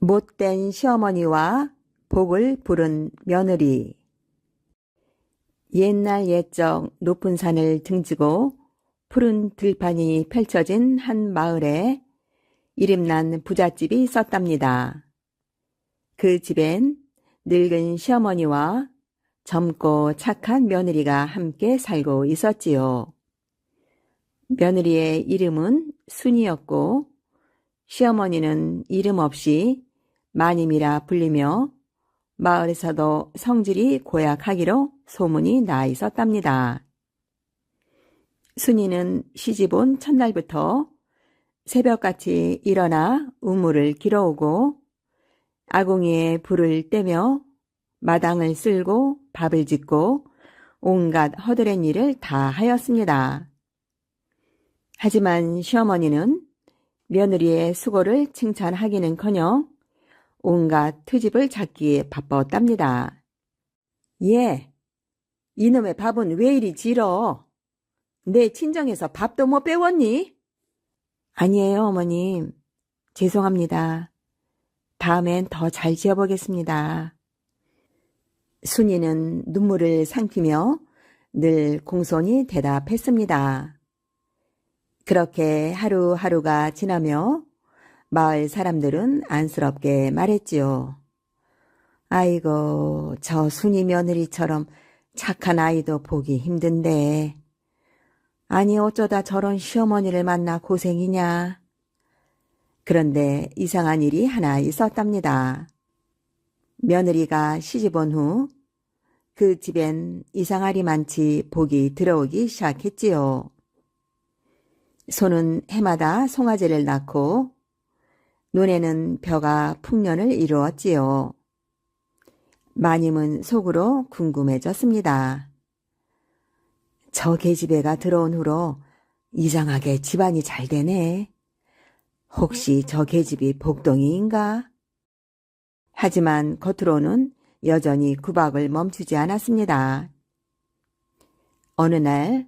못된 시어머니와 복을 부른 며느리. 옛날 옛적 높은 산을 등지고 푸른 들판이 펼쳐진 한 마을에 이름난 부잣집이 있었답니다. 그 집엔 늙은 시어머니와 젊고 착한 며느리가 함께 살고 있었지요. 며느리의 이름은 순이었고 시어머니는 이름 없이 마님이라 불리며 마을에서도 성질이 고약하기로 소문이 나 있었답니다. 순이는 시집 온 첫날부터 새벽같이 일어나 우물을 길어오고 아궁이에 불을 떼며 마당을 쓸고 밥을 짓고 온갖 허드렛 일을 다 하였습니다. 하지만 시어머니는 며느리의 수고를 칭찬하기는커녕 온갖 트집을 찾기에 바빴답니다. 예, 이놈의 밥은 왜 이리 질어? 내 친정에서 밥도 못 배웠니? 아니에요, 어머님. 죄송합니다. 다음엔 더 잘 지어보겠습니다. 순이는 눈물을 삼키며 늘 공손히 대답했습니다. 그렇게 하루하루가 지나며 마을 사람들은 안쓰럽게 말했지요. 아이고, 저 순이 며느리처럼 착한 아이도 보기 힘든데. 아니 어쩌다 저런 시어머니를 만나 고생이냐. 그런데 이상한 일이 하나 있었답니다. 며느리가 시집온 후 그 집엔 이상하리 많지 복이 들어오기 시작했지요. 소는 해마다 송아지를 낳고 눈에는 벼가 풍년을 이루었지요. 마님은 속으로 궁금해졌습니다. 저 계집애가 들어온 후로 이상하게 집안이 잘 되네. 혹시 저 계집이 복덩이인가? 하지만 겉으로는 여전히 구박을 멈추지 않았습니다. 어느 날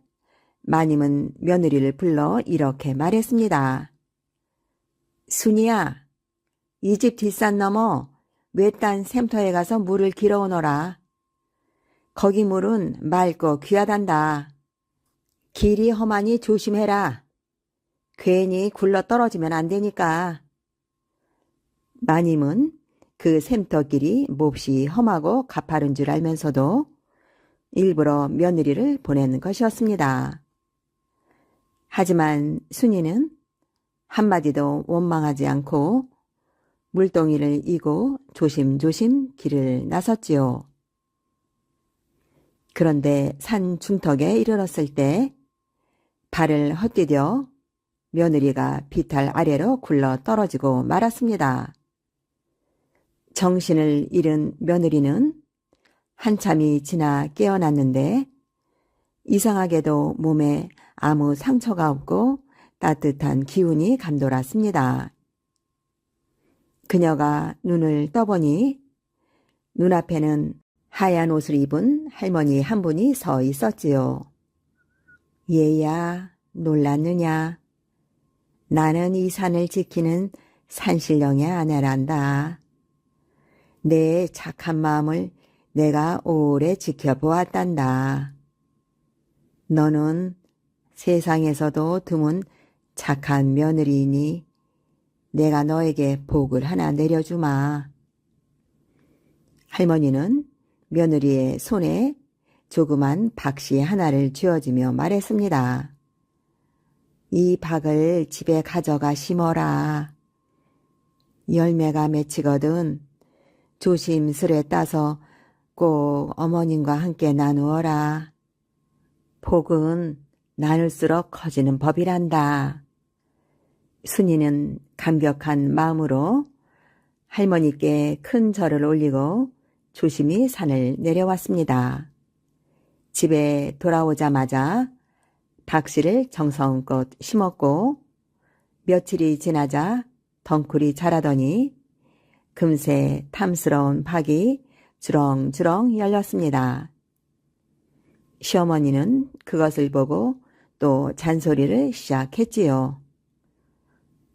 마님은 며느리를 불러 이렇게 말했습니다. 순이야, 이 집 뒷산 너머 외딴 샘터에 가서 물을 길어오너라. 거기 물은 맑고 귀하단다. 길이 험하니 조심해라. 괜히 굴러 떨어지면 안 되니까. 마님은 그 샘터길이 몹시 험하고 가파른 줄 알면서도 일부러 며느리를 보내는 것이었습니다. 하지만 순이는 한마디도 원망하지 않고 물동이를 이고 조심조심 길을 나섰지요. 그런데 산 중턱에 이르렀을 때 발을 헛디뎌 며느리가 비탈 아래로 굴러 떨어지고 말았습니다. 정신을 잃은 며느리는 한참이 지나 깨어났는데 이상하게도 몸에 아무 상처가 없고 따뜻한 기운이 감돌았습니다. 그녀가 눈을 떠보니 눈앞에는 하얀 옷을 입은 할머니 한 분이 서 있었지요. 얘야, 놀랐느냐? 나는 이 산을 지키는 산신령의 아내란다. 내 착한 마음을 내가 오래 지켜보았단다. 너는 세상에서도 드문 착한 며느리이니 내가 너에게 복을 하나 내려주마. 할머니는 며느리의 손에 조그만 박씨 하나를 쥐어주며 말했습니다. 이 박을 집에 가져가 심어라. 열매가 맺히거든 조심스레 따서 꼭 어머님과 함께 나누어라. 복은 나눌수록 커지는 법이란다. 순이는 감격한 마음으로 할머니께 큰 절을 올리고 조심히 산을 내려왔습니다. 집에 돌아오자마자 박씨를 정성껏 심었고 며칠이 지나자 덩쿨이 자라더니 금세 탐스러운 박이 주렁주렁 열렸습니다. 시어머니는 그것을 보고 또 잔소리를 시작했지요.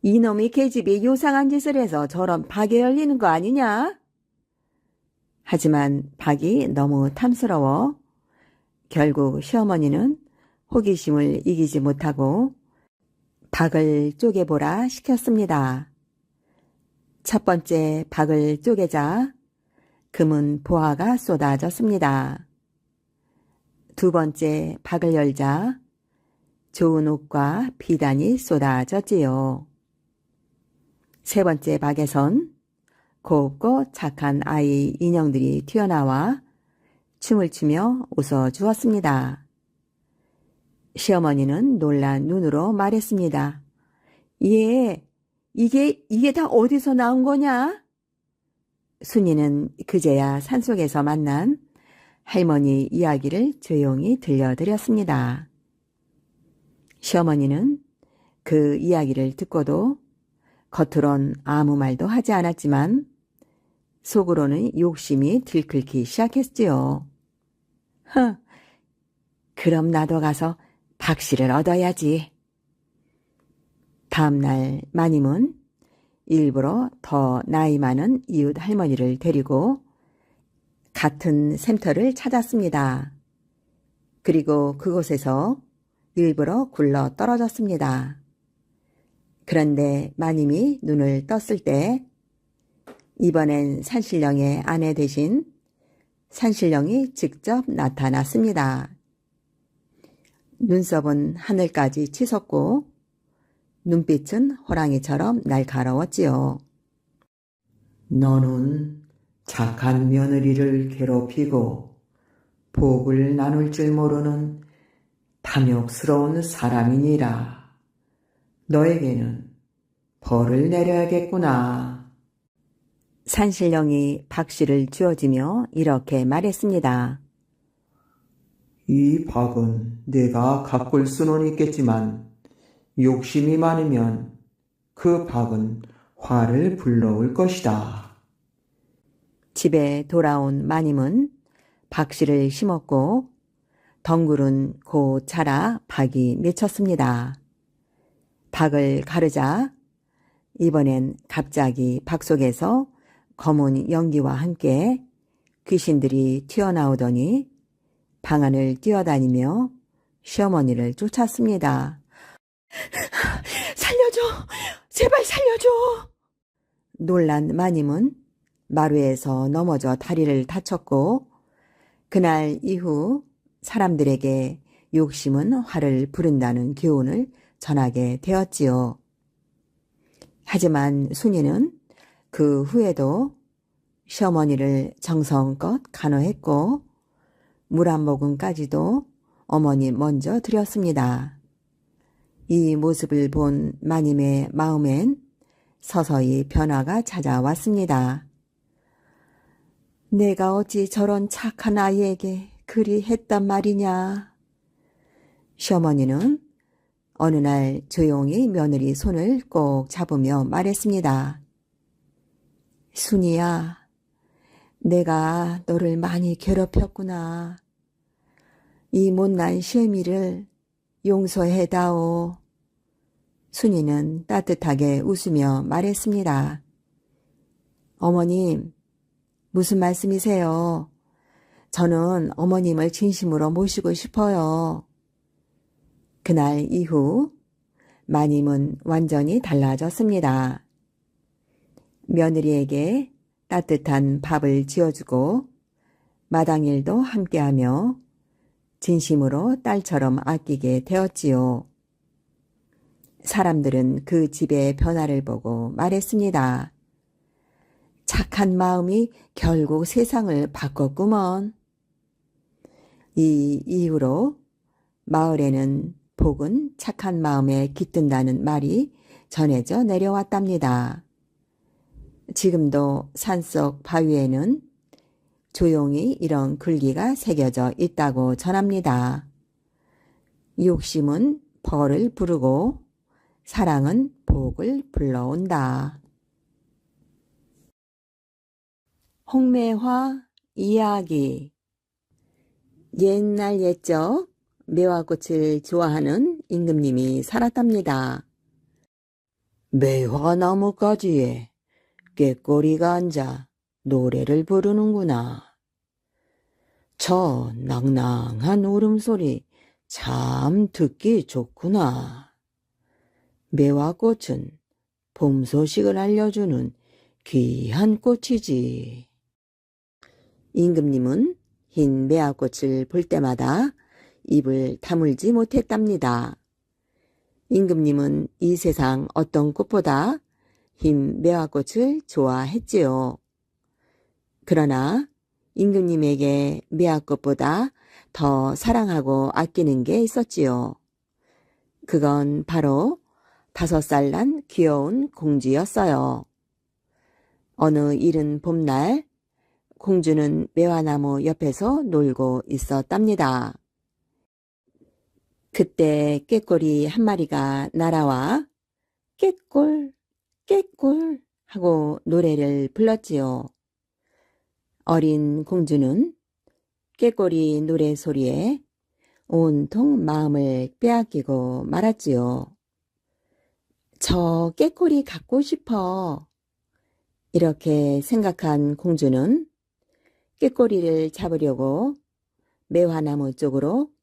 이놈의 계집이 요상한 짓을 해서 저런 박에 열리는 거 아니냐? 하지만 박이 너무 탐스러워 결국 시어머니는 호기심을 이기지 못하고 박을 쪼개보라 시켰습니다. 첫 번째 박을 쪼개자 금은 보화가 쏟아졌습니다. 두 번째 박을 열자 좋은 옷과 비단이 쏟아졌지요. 세 번째 박에선 곱고 착한 아이 인형들이 튀어나와 춤을 추며 웃어주었습니다. 시어머니는 놀란 눈으로 말했습니다. 예, 이게 다 어디서 나온 거냐? 순이는 그제야 산속에서 만난 할머니 이야기를 조용히 들려드렸습니다. 시어머니는 그 이야기를 듣고도 겉으론 아무 말도 하지 않았지만 속으로는 욕심이 들끓기 시작했지요. 그럼 나도 가서 박씨를 얻어야지. 다음날 마님은 일부러 더 나이 많은 이웃 할머니를 데리고 같은 샘터를 찾았습니다. 그리고 그곳에서 일부러 굴러 떨어졌습니다. 그런데 마님이 눈을 떴을 때 이번엔 산신령의 아내 대신 산신령이 직접 나타났습니다. 눈썹은 하늘까지 치솟고 눈빛은 호랑이처럼 날카로웠지요. 너는 착한 며느리를 괴롭히고 복을 나눌 줄 모르는 탐욕스러운 사람이니라. 너에게는 벌을 내려야겠구나. 산신령이 박씨를 쥐어주며 이렇게 말했습니다. 이 박은 내가 가꿀 수는 있겠지만 욕심이 많으면 그 박은 화를 불러올 것이다. 집에 돌아온 마님은 박씨를 심었고 덩굴은 곧 자라 박이 맺혔습니다. 박을 가르자 이번엔 갑자기 박 속에서 검은 연기와 함께 귀신들이 튀어나오더니 방 안을 뛰어다니며 시어머니를 쫓았습니다. 살려줘! 제발 살려줘! 놀란 마님은 마루에서 넘어져 다리를 다쳤고 그날 이후 사람들에게 욕심은 화를 부른다는 교훈을 전하게 되었지요. 하지만 순이는 그 후에도 시어머니를 정성껏 간호했고 물 한 모금까지도 어머니 먼저 드렸습니다. 이 모습을 본 마님의 마음엔 서서히 변화가 찾아왔습니다. 내가 어찌 저런 착한 아이에게 그리 했단 말이냐. 시어머니는 어느 날 조용히 며느리 손을 꼭 잡으며 말했습니다. 순이야, 내가 너를 많이 괴롭혔구나. 이 못난 시애미를 용서해다오. 순이는 따뜻하게 웃으며 말했습니다. 어머님, 무슨 말씀이세요? 저는 어머님을 진심으로 모시고 싶어요. 그날 이후 마님은 완전히 달라졌습니다. 며느리에게 따뜻한 밥을 지어주고 마당일도 함께하며 진심으로 딸처럼 아끼게 되었지요. 사람들은 그 집의 변화를 보고 말했습니다. 착한 마음이 결국 세상을 바꿨구먼. 이 이후로 마을에는 복은 착한 마음에 깃든다는 말이 전해져 내려왔답니다. 지금도 산속 바위에는 조용히 이런 글귀가 새겨져 있다고 전합니다. 욕심은 벌을 부르고 사랑은 복을 불러온다. 홍매화 이야기. 옛날 옛적 매화꽃을 좋아하는 임금님이 살았답니다. 매화나무가지에 꾀꼬리가 앉아 노래를 부르는구나. 저 낭낭한 울음소리 참 듣기 좋구나. 매화꽃은 봄 소식을 알려주는 귀한 꽃이지. 임금님은 흰 매화꽃을 볼 때마다 입을 다물지 못했답니다. 임금님은 이 세상 어떤 꽃보다 흰 매화꽃을 좋아했지요. 그러나 임금님에게 매화꽃보다 더 사랑하고 아끼는 게 있었지요. 그건 바로 5살 난 귀여운 공주였어요. 어느 이른 봄날 공주는 매화나무 옆에서 놀고 있었답니다. 그때 꾀꼬리 한 마리가 날아와 꾀꼴 꾀꼴 하고 노래를 불렀지요. 어린 공주는 꾀꼬리 노래 소리에 온통 마음을 빼앗기고 말았지요. 저 꾀꼬리 갖고 싶어. 이렇게 생각한 공주는 꾀꼬리를 잡으려고 매화나무 쪽으로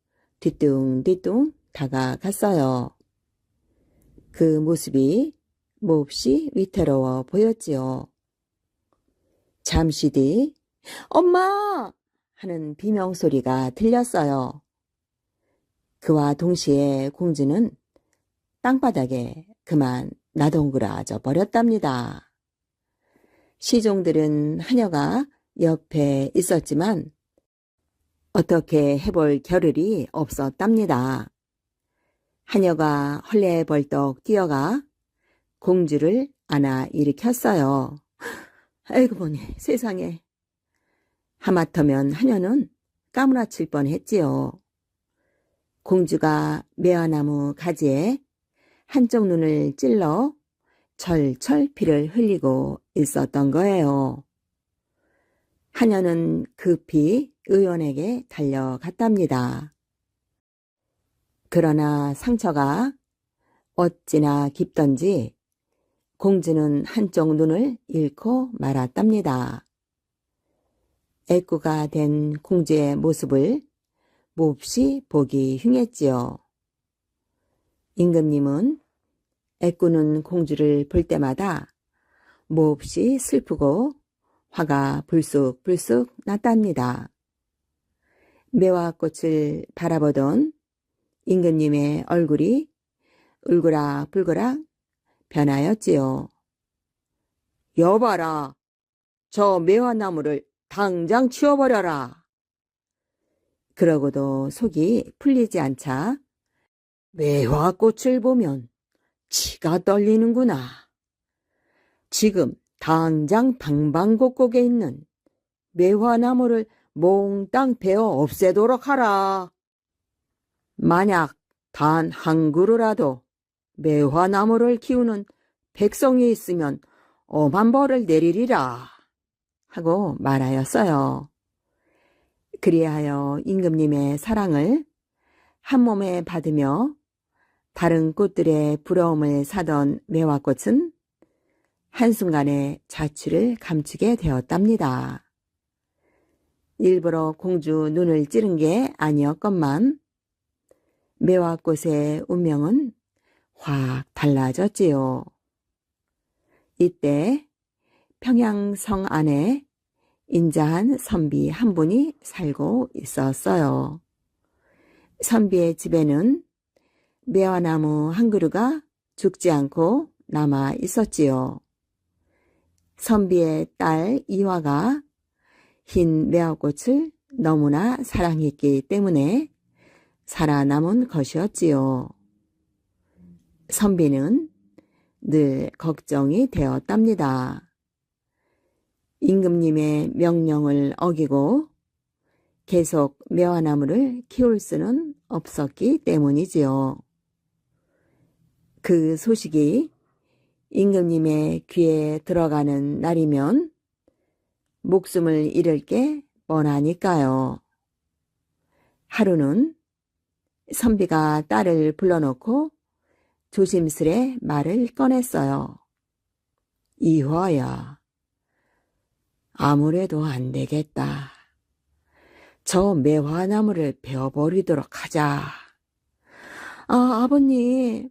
뒤뚱뒤뚱 다가갔어요. 그 모습이 몹시 위태로워 보였지요. 잠시 뒤 엄마! 하는 비명소리가 들렸어요. 그와 동시에 공주는 땅바닥에 그만 나동그라져 버렸답니다. 시종들은 하녀가 옆에 있었지만 어떻게 해볼 겨를이 없었답니다. 하녀가 헐레벌떡 뛰어가 공주를 안아 일으켰어요. 아이고 보니 세상에. 하마터면 하녀는 까무라칠 뻔했지요. 공주가 매화나무 가지에 한쪽 눈을 찔러 철철 피를 흘리고 있었던 거예요. 하녀는 급히 의원에게 달려갔답니다. 그러나 상처가 어찌나 깊던지 공주는 한쪽 눈을 잃고 말았답니다. 애꾸가 된 공주의 모습을 몹시 보기 흉했지요. 임금님은 애꾸는 공주를 볼 때마다 몹시 슬프고 화가 불쑥불쑥 났답니다. 매화꽃을 바라보던 임금님의 얼굴이 울그락불그락 변하였지요. 여봐라, 저 매화나무를 당장 치워버려라. 그러고도 속이 풀리지 않자 매화꽃을 보면 치가 떨리는구나. 지금 당장 방방곡곡에 있는 매화나무를 몽땅 베어 없애도록 하라. 만약 단 한 그루라도 매화나무를 키우는 백성이 있으면 엄한 벌을 내리리라 하고 말하였어요. 그리하여 임금님의 사랑을 한 몸에 받으며 다른 꽃들의 부러움을 사던 매화꽃은 한순간에 자취를 감추게 되었답니다. 일부러 공주 눈을 찌른 게 아니었건만 매화꽃의 운명은 확 달라졌지요. 이때 평양성 안에 인자한 선비 한 분이 살고 있었어요. 선비의 집에는 매화나무 한 그루가 죽지 않고 남아 있었지요. 선비의 딸 이화가 흰 매화꽃을 너무나 사랑했기 때문에 살아남은 것이었지요. 선비는 늘 걱정이 되었답니다. 임금님의 명령을 어기고 계속 매화나무를 키울 수는 없었기 때문이지요. 그 소식이 임금님의 귀에 들어가는 날이면 목숨을 잃을 게 뻔하니까요. 하루는 선비가 딸을 불러놓고 조심스레 말을 꺼냈어요. 이화야, 아무래도 안 되겠다. 저 매화나무를 베어버리도록 하자. 아버님.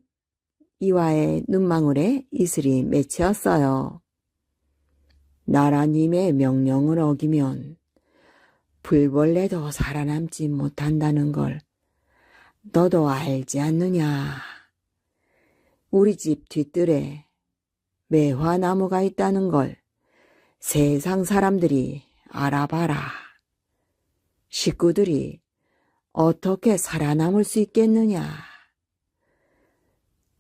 이화의 눈망울에 이슬이 맺혔어요. 나라님의 명령을 어기면 불벌레도 살아남지 못한다는 걸 너도 알지 않느냐. 우리 집 뒤뜰에 매화나무가 있다는 걸 세상 사람들이 알아봐라. 식구들이 어떻게 살아남을 수 있겠느냐.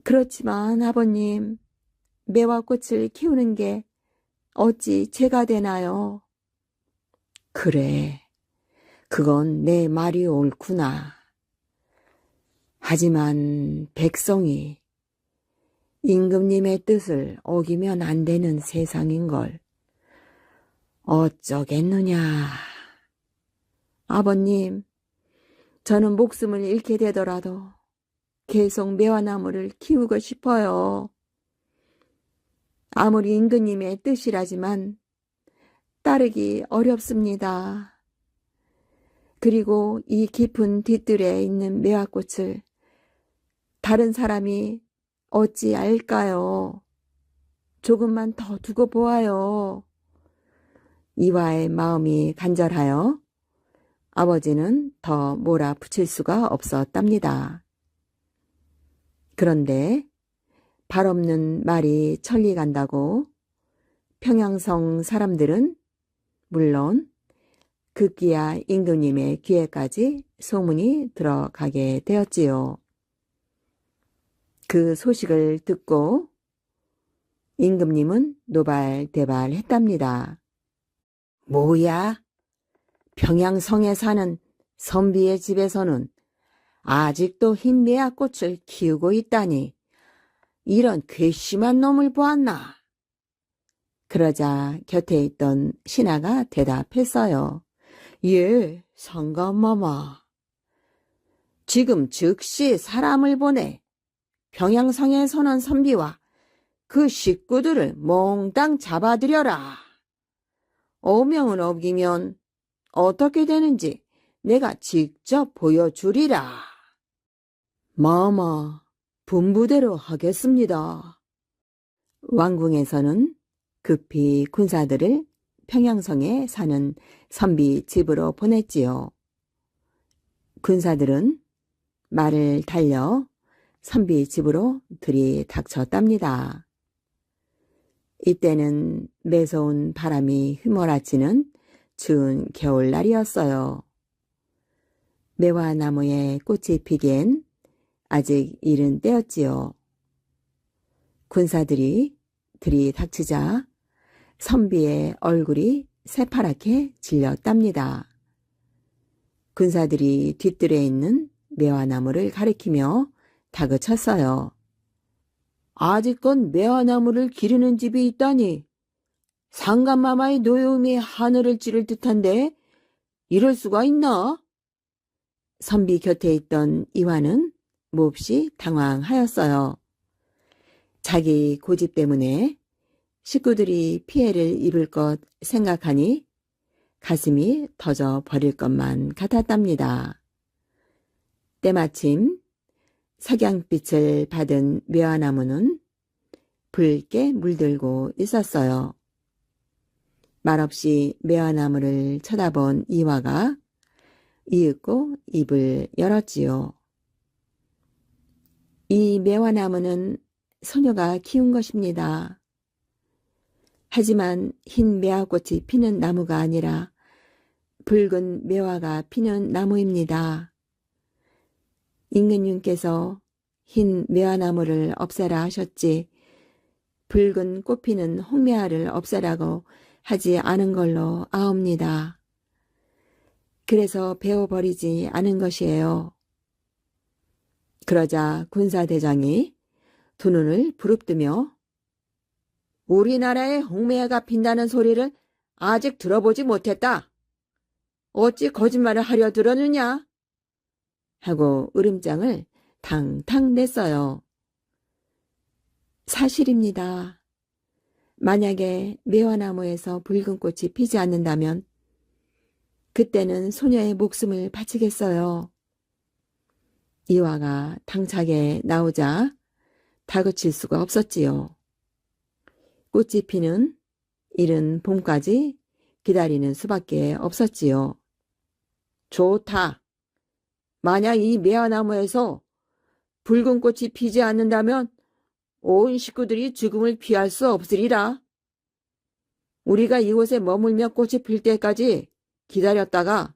그렇지만 아버님, 매화꽃을 키우는 게 어찌 죄가 되나요? 그래, 그건 내 말이 옳구나. 하지만 백성이 임금님의 뜻을 어기면 안 되는 세상인걸. 어쩌겠느냐. 아버님, 저는 목숨을 잃게 되더라도 계속 매화나무를 키우고 싶어요. 아무리 임금님의 뜻이라지만 따르기 어렵습니다. 그리고 이 깊은 뒤뜰에 있는 매화꽃을 다른 사람이 어찌 알까요? 조금만 더 두고 보아요. 이화의 마음이 간절하여 아버지는 더 몰아붙일 수가 없었답니다. 그런데 발 없는 말이 천리 간다고 평양성 사람들은 물론 급기야 임금님의 귀에까지 소문이 들어가게 되었지요. 그 소식을 듣고 임금님은 노발대발했답니다. 뭐야? 평양성에 사는 선비의 집에서는 아직도 흰 매화꽃을 키우고 있다니 이런 괘씸한 놈을 보았나? 그러자 곁에 있던 신하가 대답했어요. 예, 상감마마. 지금 즉시 사람을 보내 평양성에 서는 선비와 그 식구들을 몽땅 잡아들여라. 어명을 어기면 어떻게 되는지 내가 직접 보여주리라. 마마, 분부대로 하겠습니다. 왕궁에서는 급히 군사들을 평양성에 사는 선비 집으로 보냈지요. 군사들은 말을 달려 선비 집으로 들이닥쳤답니다. 이때는 매서운 바람이 휘몰아치는 추운 겨울날이었어요. 매화나무에 꽃이 피기엔 아직 이른 때였지요. 군사들이 들이닥치자 선비의 얼굴이 새파랗게 질렸답니다. 군사들이 뒤뜰에 있는 매화나무를 가리키며 다그쳤어요. 아직껏 매화나무를 기르는 집이 있다니 상감마마의 노여움이 하늘을 찌를 듯한데 이럴 수가 있나? 선비 곁에 있던 이화는 몹시 당황하였어요. 자기 고집 때문에 식구들이 피해를 입을 것 생각하니 가슴이 터져 버릴 것만 같았답니다. 때마침 석양빛을 받은 매화나무는 붉게 물들고 있었어요. 말없이 매화나무를 쳐다본 이화가 이윽고 입을 열었지요. 이 매화나무는 소녀가 키운 것입니다. 하지만 흰 매화꽃이 피는 나무가 아니라 붉은 매화가 피는 나무입니다. 임금님께서 흰 매화나무를 없애라 하셨지 붉은 꽃피는 홍매화를 없애라고 하지 않은 걸로 아옵니다. 그래서 베어버리지 않은 것이에요. 그러자 군사대장이 두 눈을 부릅뜨며 우리나라에 홍매화가 핀다는 소리를 아직 들어보지 못했다. 어찌 거짓말을 하려 들었느냐? 하고 으름장을 탕탕 냈어요. 사실입니다. 만약에 매화나무에서 붉은 꽃이 피지 않는다면 그때는 소녀의 목숨을 바치겠어요. 이화가 당차게 나오자 다그칠 수가 없었지요. 꽃이 피는 이른 봄까지 기다리는 수밖에 없었지요. 좋다. 만약 이 매화나무에서 붉은 꽃이 피지 않는다면 온 식구들이 죽음을 피할 수 없으리라. 우리가 이곳에 머물며 꽃이 필 때까지 기다렸다가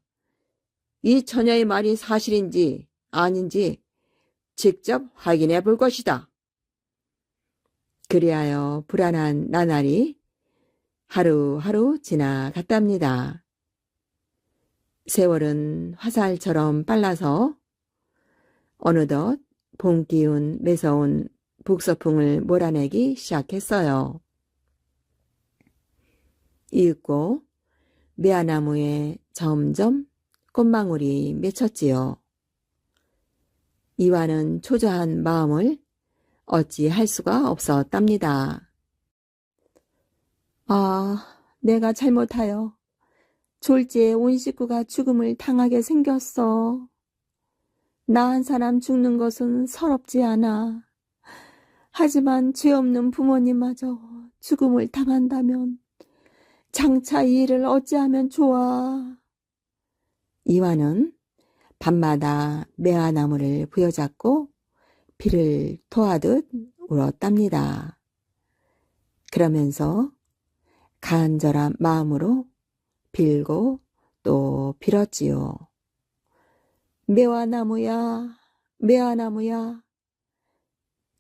이 처녀의 말이 사실인지 아닌지 직접 확인해 볼 것이다. 그리하여 불안한 나날이 하루하루 지나갔답니다. 세월은 화살처럼 빨라서 어느덧 봄 기운 매서운 북서풍을 몰아내기 시작했어요. 이윽고 매화나무에 점점 꽃망울이 맺혔지요. 이화는 초조한 마음을 어찌할 수가 없었답니다. 아, 내가 잘못하여 졸지에 온 식구가 죽음을 당하게 생겼어. 나 한 사람 죽는 것은 서럽지 않아. 하지만 죄 없는 부모님마저 죽음을 당한다면 장차 이 일을 어찌하면 좋아. 이화는 밤마다 매화나무를 부여잡고 피를 토하듯 울었답니다. 그러면서 간절한 마음으로 빌고 또 빌었지요. 매화나무야, 매화나무야,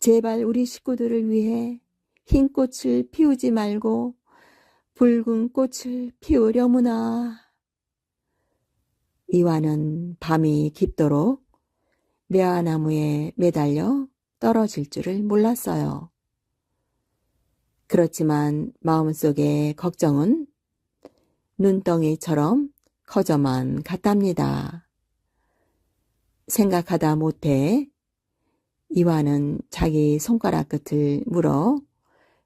제발 우리 식구들을 위해 흰 꽃을 피우지 말고 붉은 꽃을 피우려무나. 이화는 밤이 깊도록 매화나무에 매달려 떨어질 줄을 몰랐어요. 그렇지만 마음속의 걱정은 눈덩이처럼 커져만 갔답니다. 생각하다 못해 이화는 자기 손가락 끝을 물어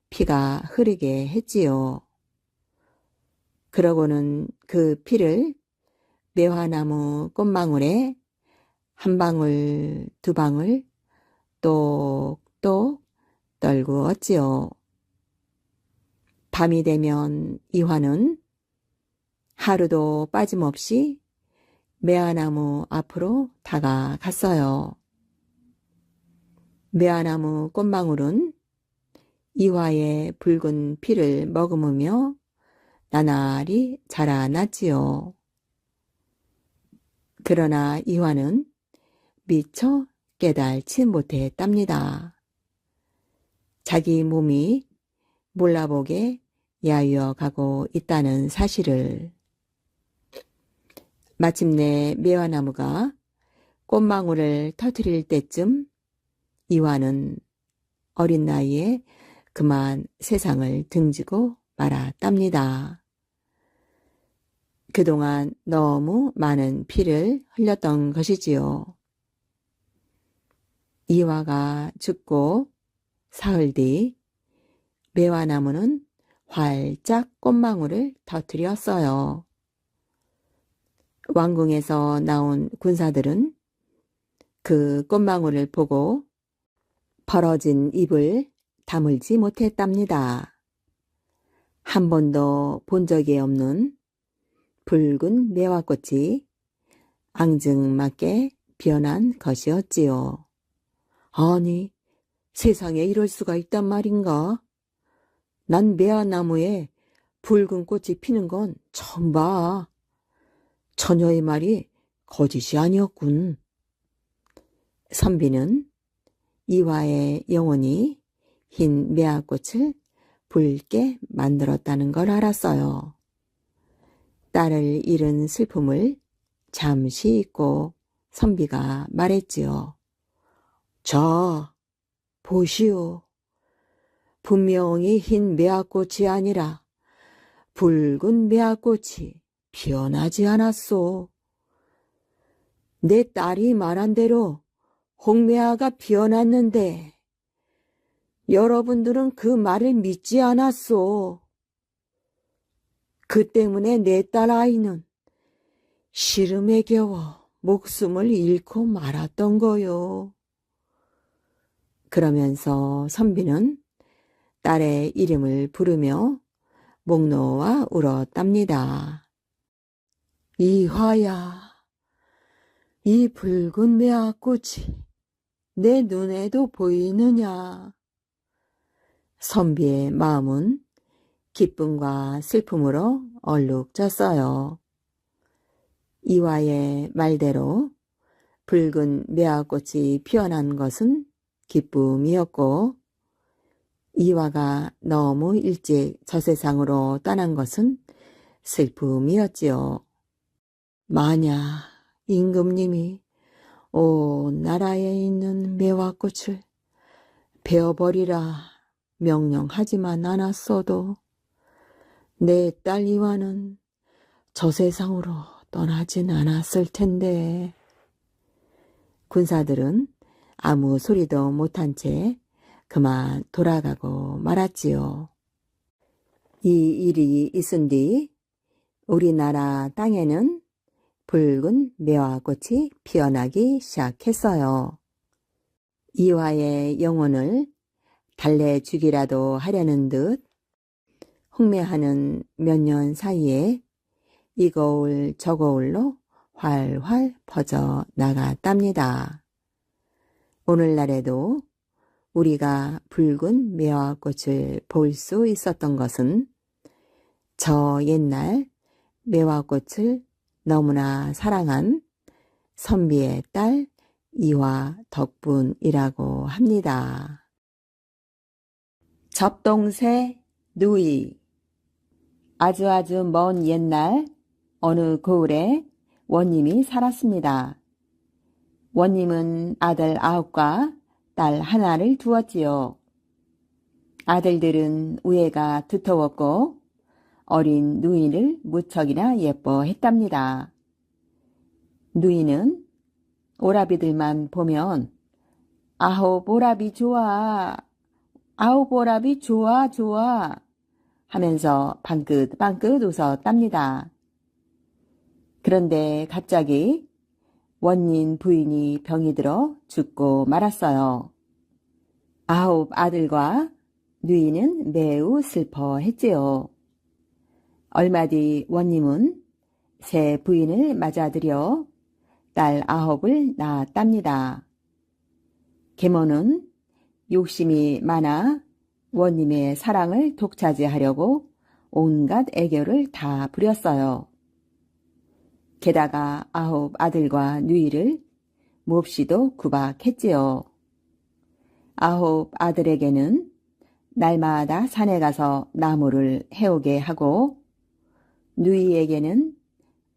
피가 흐르게 했지요. 그러고는 그 피를 매화나무 꽃망울에 한 방울 두 방울 똑똑 떨구었지요. 밤이 되면 이화는 하루도 빠짐없이 매화나무 앞으로 다가갔어요. 매화나무 꽃망울은 이화의 붉은 피를 머금으며 나날이 자라났지요. 그러나 이화는 미처 깨달지 못했답니다. 자기 몸이 몰라보게 야위어 가고 있다는 사실을. 마침내 매화나무가 꽃망울을 터뜨릴 때쯤 이화는 어린 나이에 그만 세상을 등지고 말았답니다. 그동안 너무 많은 피를 흘렸던 것이지요. 이화가 죽고 사흘 뒤 매화나무는 활짝 꽃망울을 터뜨렸어요. 왕궁에서 나온 군사들은 그 꽃망울을 보고 벌어진 입을 다물지 못했답니다. 한 번도 본 적이 없는 붉은 매화꽃이 앙증맞게 피어난 것이었지요. 아니, 세상에 이럴 수가 있단 말인가? 난 매화나무에 붉은 꽃이 피는 건 처음 봐. 처녀의 말이 거짓이 아니었군. 선비는 이화의 영혼이 흰 매화꽃을 붉게 만들었다는 걸 알았어요. 딸을 잃은 슬픔을 잠시 잊고 선비가 말했지요. 자, 보시오. 분명히 흰 매화꽃이 아니라 붉은 매화꽃이 피어나지 않았소. 내 딸이 말한 대로 홍매화가 피어났는데 여러분들은 그 말을 믿지 않았소. 그 때문에 내 딸 아이는 시름에 겨워 목숨을 잃고 말았던 거요. 그러면서 선비는 딸의 이름을 부르며 목 놓아 울었답니다. 이화야, 이 붉은 매화꽃이 내 눈에도 보이느냐? 선비의 마음은 기쁨과 슬픔으로 얼룩졌어요. 이화의 말대로 붉은 매화꽃이 피어난 것은 기쁨이었고, 이화가 너무 일찍 저 세상으로 떠난 것은 슬픔이었지요. 만약 임금님이 온 나라에 있는 매화꽃을 베어버리라 명령하지만 않았어도 내 딸 이화는 저 세상으로 떠나진 않았을 텐데. 군사들은 아무 소리도 못한 채 그만 돌아가고 말았지요. 이 일이 있은 뒤 우리나라 땅에는 붉은 매화꽃이 피어나기 시작했어요. 이화의 영혼을 달래주기라도 하려는 듯 홍매하는 몇 년 사이에 이 거울 저 거울로 활활 퍼져 나갔답니다. 오늘날에도 우리가 붉은 매화꽃을 볼 수 있었던 것은 저 옛날 매화꽃을 너무나 사랑한 선비의 딸 이화 덕분이라고 합니다. 접동새 누이. 아주 먼 옛날 어느 고을에 원님이 살았습니다. 원님은 아들 9과 딸 하나를 두었지요. 아들들은 우애가 두터웠고 어린 누이를 무척이나 예뻐했답니다. 누이는 오라비들만 보면 아홉 오라비 좋아, 아홉 오라비 좋아 좋아 하면서 방긋방긋 웃었답니다. 그런데 갑자기 원님 부인이 병이 들어 죽고 말았어요. 9 아들과 누이는 매우 슬퍼했지요. 얼마 뒤 원님은 새 부인을 맞아들여 딸 9을 낳았답니다. 계모는 욕심이 많아 원님의 사랑을 독차지하려고 온갖 애교를 다 부렸어요. 게다가 9 아들과 누이를 몹시도 구박했지요. 9 아들에게는 날마다 산에 가서 나무를 해오게 하고 누이에게는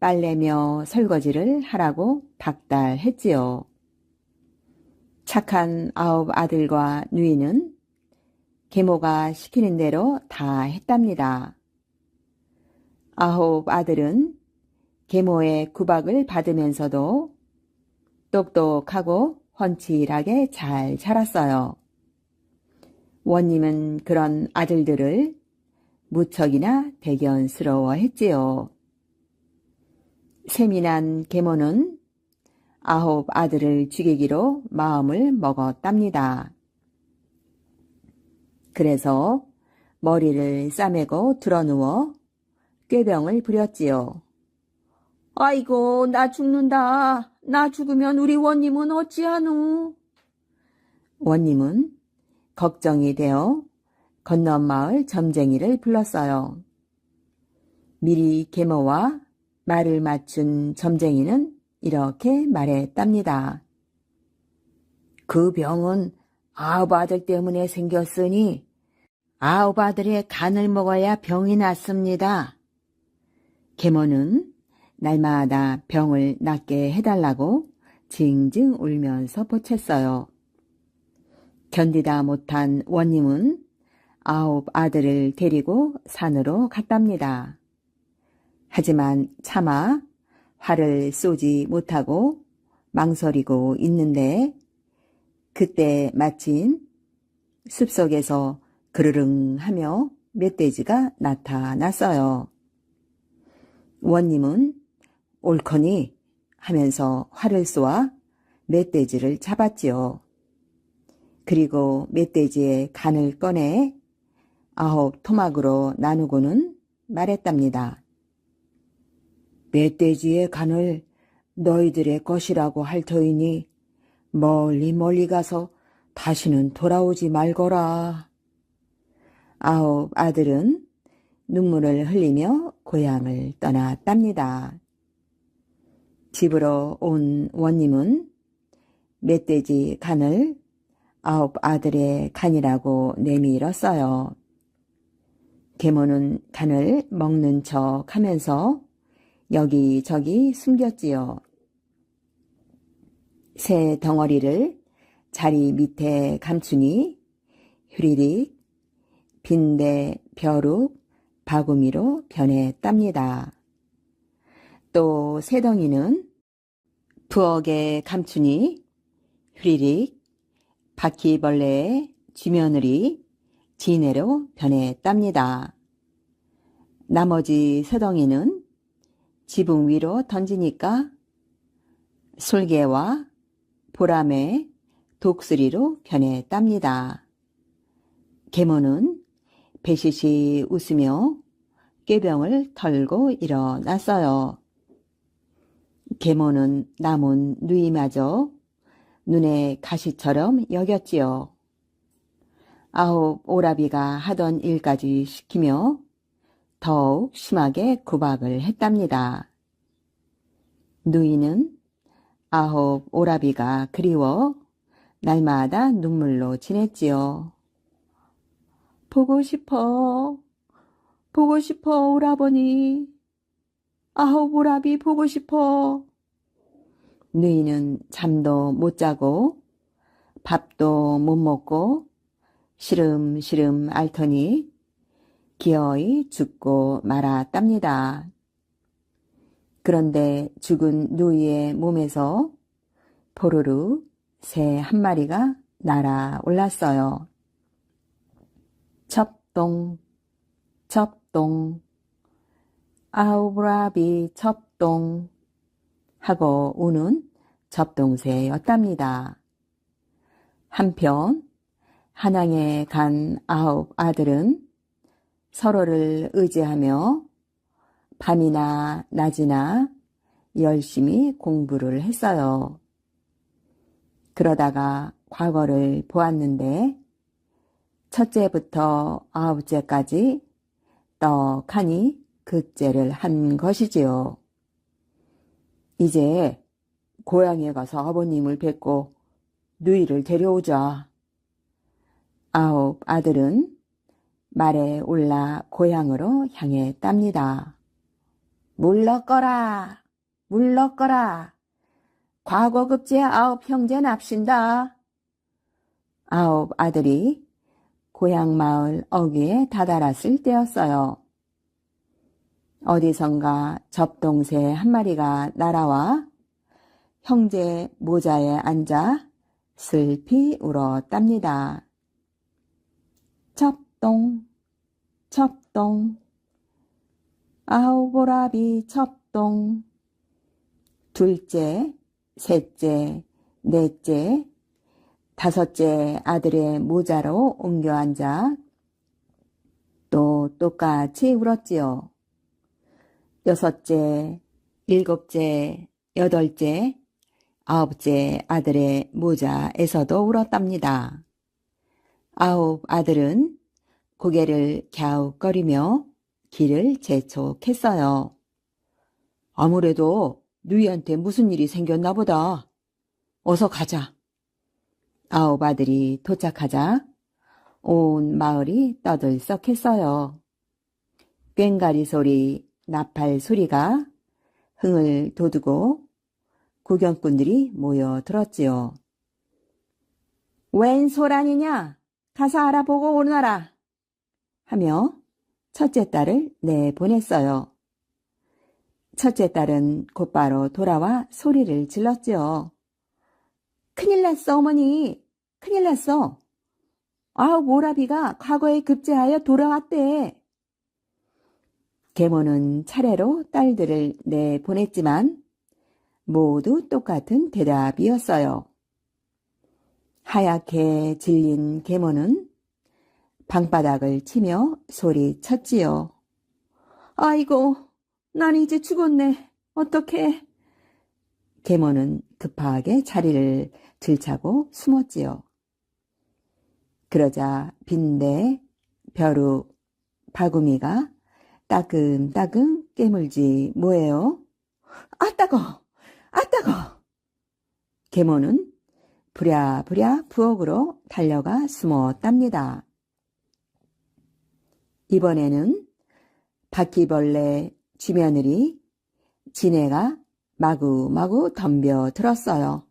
빨래며 설거지를 하라고 박달했지요. 착한 9 아들과 누이는 계모가 시키는 대로 다 했답니다. 9 아들은 계모의 구박을 받으면서도 똑똑하고 훤칠하게 잘 자랐어요. 원님은 그런 아들들을 무척이나 대견스러워했지요. 세민한 계모는 9 아들을 죽이기로 마음을 먹었답니다. 그래서 머리를 싸매고 드러누워 꾀병을 부렸지요. 아이고, 나 죽는다. 나 죽으면 우리 원님은 어찌하누? 원님은 걱정이 되어 건넌마을 점쟁이를 불렀어요. 미리 계모와 말을 맞춘 점쟁이는 이렇게 말했답니다. 그 병은 9 아들 때문에 생겼으니 9 아들의 간을 먹어야 병이 낫습니다. 계모는 날마다 병을 낫게 해달라고 징징 울면서 보챘어요. 견디다 못한 원님은 9 아들을 데리고 산으로 갔답니다. 하지만 차마 화를 쏘지 못하고 망설이고 있는데 그때 마침 숲속에서 그르릉 하며 멧돼지가 나타났어요. 원님은 옳거니 하면서 활을 쏘아 멧돼지를 잡았지요. 그리고 멧돼지의 간을 꺼내 9 토막으로 나누고는 말했답니다. 멧돼지의 간을 너희들의 것이라고 할 터이니 멀리 멀리 가서 다시는 돌아오지 말거라. 9 아들은 눈물을 흘리며 고향을 떠났답니다. 집으로 온 원님은 멧돼지 간을 9 아들의 간이라고 내밀었어요. 계모는 간을 먹는 척 하면서 여기저기 숨겼지요. 새 덩어리를 자리 밑에 감추니 휴리릭, 빈대, 벼룩, 바구미로 변했답니다. 또 새덩이는 부엌에 감추니 휴리릭, 바퀴벌레의 쥐며느리, 지네로 변했답니다. 나머지 새덩이는 지붕 위로 던지니까 솔개와 보라매, 독수리로 변했답니다. 계모는 배시시 웃으며 꾀병을 털고 일어났어요. 계모는 남은 누이마저 눈에 가시처럼 여겼지요. 9 오라비가 하던 일까지 시키며 더욱 심하게 구박을 했답니다. 누이는 9 오라비가 그리워 날마다 눈물로 지냈지요. 보고 싶어 오라버니. 9 오라비 보고 싶어. 누이는 잠도 못 자고 밥도 못 먹고 시름시름 앓더니 기어이 죽고 말았답니다. 그런데 죽은 누이의 몸에서 포로로 새 한 마리가 날아올랐어요. 첩동, 첩동, 9 오라비 첩동 하고 우는 첩동새였답니다. 한편 한양에 간 9 아들은 서로를 의지하며 밤이나 낮이나 열심히 공부를 했어요. 그러다가 과거를 보았는데 첫째부터 9째까지 떡하니 급제를 한 것이지요. 이제 고향에 가서 아버님을 뵙고 누이를 데려오자. 9 아들은 말에 올라 고향으로 향했답니다. 물러거라, 물러거라. 과거 급제 9 형제 납신다. 9 아들이 고향 마을 어귀에 다다랐을 때였어요. 어디선가 접동새 한 마리가 날아와 형제 모자에 앉아 슬피 울었답니다. 첩동, 첩동, 9 오라비 첩동. 둘째, 셋째, 넷째, 5째 아들의 모자로 옮겨 앉아 또 똑같이 울었지요. 6째, 7째, 8째, 9째 아들의 모자에서도 울었답니다. 9 아들은 고개를 갸웃거리며 길을 재촉했어요. 아무래도 누이한테 무슨 일이 생겼나 보다. 어서 가자. 9 아들이 도착하자 온 마을이 떠들썩했어요. 꽹가리 소리, 나팔 소리가 흥을 돋우고 구경꾼들이 모여들었지요. 웬 소란이냐? 가서 알아보고 오너라. 하며 첫째 딸을 내보냈어요. 첫째 딸은 곧바로 돌아와 소리를 질렀지요. 큰일 났어, 어머니. 큰일 났어. 모라비가 과거에 급제하여 돌아왔대. 계모는 차례로 딸들을 내보냈지만 모두 똑같은 대답이었어요. 하얗게 질린 계모는 방바닥을 치며 소리쳤지요. 아이고, 난 이제 죽었네. 어떡해. 계모는 급하게 자리를 들차고 숨었지요. 그러자 빈대, 벼룩, 바구미가 따끔따끔 깨물지 뭐예요? 아 따거! 아 따거! 계모는 부랴부랴 부엌으로 달려가 숨었답니다. 이번에는 바퀴벌레 쥐며느리 지네가 마구마구 덤벼들었어요.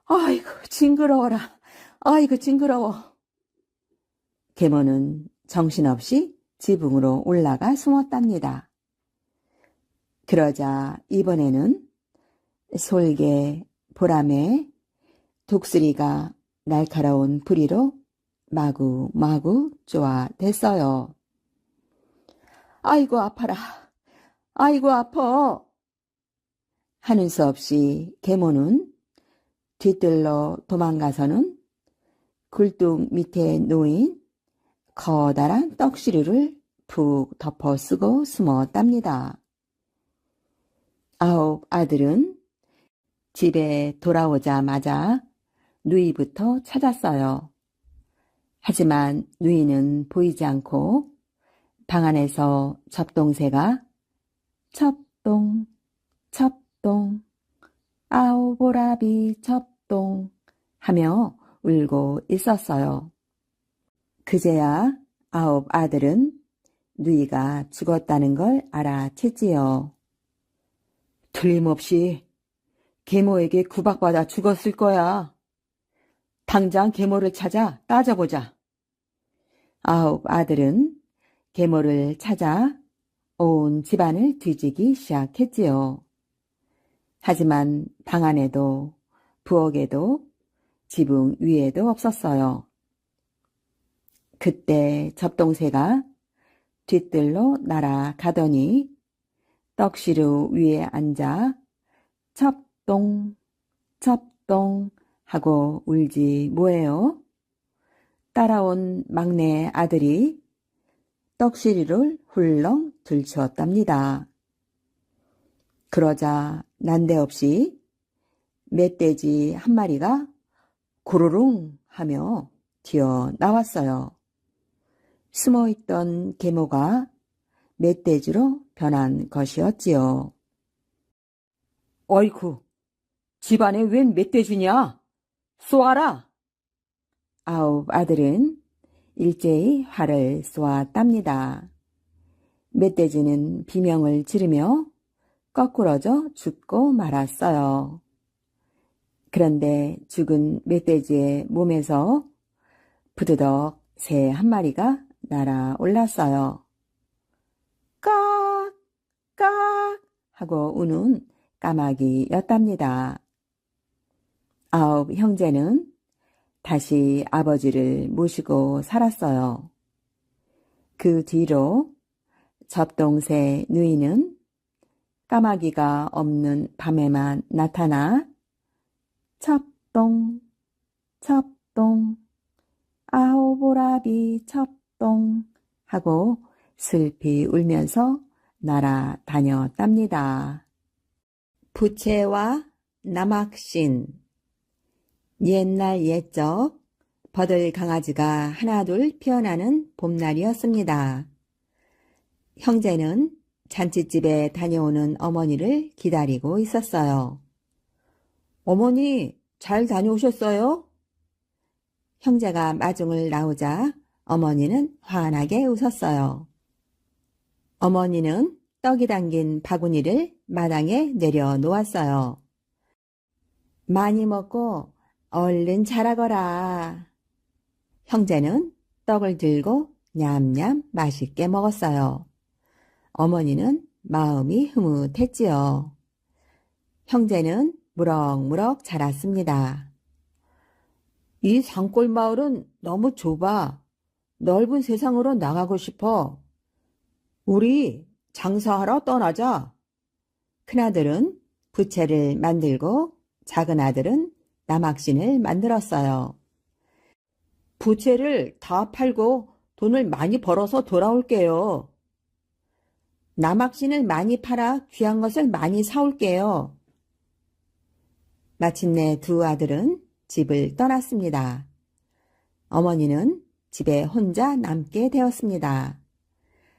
아이고 징그러워라. 아이고 징그러워. 계모는 정신없이 지붕으로 올라가 숨었답니다. 그러자 이번에는 솔개, 보라매, 독수리가 날카로운 부리로 마구마구 쪼아댔어요. 아이고 아파라. 아이고 아파. 하는 수 없이 계모는 뒤뜰로 도망가서는 굴뚝 밑에 놓인 커다란 떡시루를 푹 덮어쓰고 숨었답니다. 아홉 아들은 집에 돌아오자마자 누이부터 찾았어요. 하지만 누이는 보이지 않고 방 안에서 접동새가 첩동 첩동 아오보라비 첩동 하며 울고 있었어요. 그제야 아홉 아들은 누이가 죽었다는 걸 알아챘지요. 틀림없이 계모에게 구박받아 죽었을 거야. 당장 계모를 찾아 따져보자. 아홉 아들은 계모를 찾아 온 집안을 뒤지기 시작했지요. 하지만 방 안에도 부엌에도 지붕 위에도 없었어요. 그때 접동새가 뒤뜰로 날아가더니 떡시루 위에 앉아 첩동 첩동 하고 울지 뭐예요? 따라온 막내 아들이 떡시루를 훌렁 들추었답니다. 그러자 난데없이 멧돼지 한 마리가 고로롱 하며 튀어나왔어요. 숨어있던 계모가 멧돼지로 변한 것이었지요. 어이쿠, 집안에 웬 멧돼지냐? 쏘아라! 아홉 아들은 일제히 활을 쏘았답니다. 멧돼지는 비명을 지르며 거꾸러져 죽고 말았어요. 그런데 죽은 멧돼지의 몸에서 부드덕 새 한 마리가 날아올랐어요. 깍! 깍! 하고 우는 까마귀였답니다. 아홉 형제는 다시 아버지를 모시고 살았어요. 그 뒤로 접동새 누이는 까마귀가 없는 밤에만 나타나 첩동, 첩동, 아오보라비 첩동 하고 슬피 울면서 날아다녔답니다. 부채와 남학신. 옛날 옛적 버들 강아지가 하나둘 피어나는 봄날이었습니다. 형제는 잔칫집에 다녀오는 어머니를 기다리고 있었어요. 어머니, 잘 다녀오셨어요? 형제가 마중을 나오자 어머니는 환하게 웃었어요. 어머니는 떡이 담긴 바구니를 마당에 내려놓았어요. 많이 먹고 얼른 자라거라. 형제는 떡을 들고 냠냠 맛있게 먹었어요. 어머니는 마음이 흐뭇했지요. 형제는 무럭무럭 자랐습니다. 이 산골 마을은 너무 좁아. 넓은 세상으로 나가고 싶어. 우리 장사하러 떠나자. 큰아들은 부채를 만들고 작은 아들은 남학신을 만들었어요. 부채를 다 팔고 돈을 많이 벌어서 돌아올게요. 남학신을 많이 팔아 귀한 것을 많이 사올게요. 마침내 두 아들은 집을 떠났습니다. 어머니는 집에 혼자 남게 되었습니다.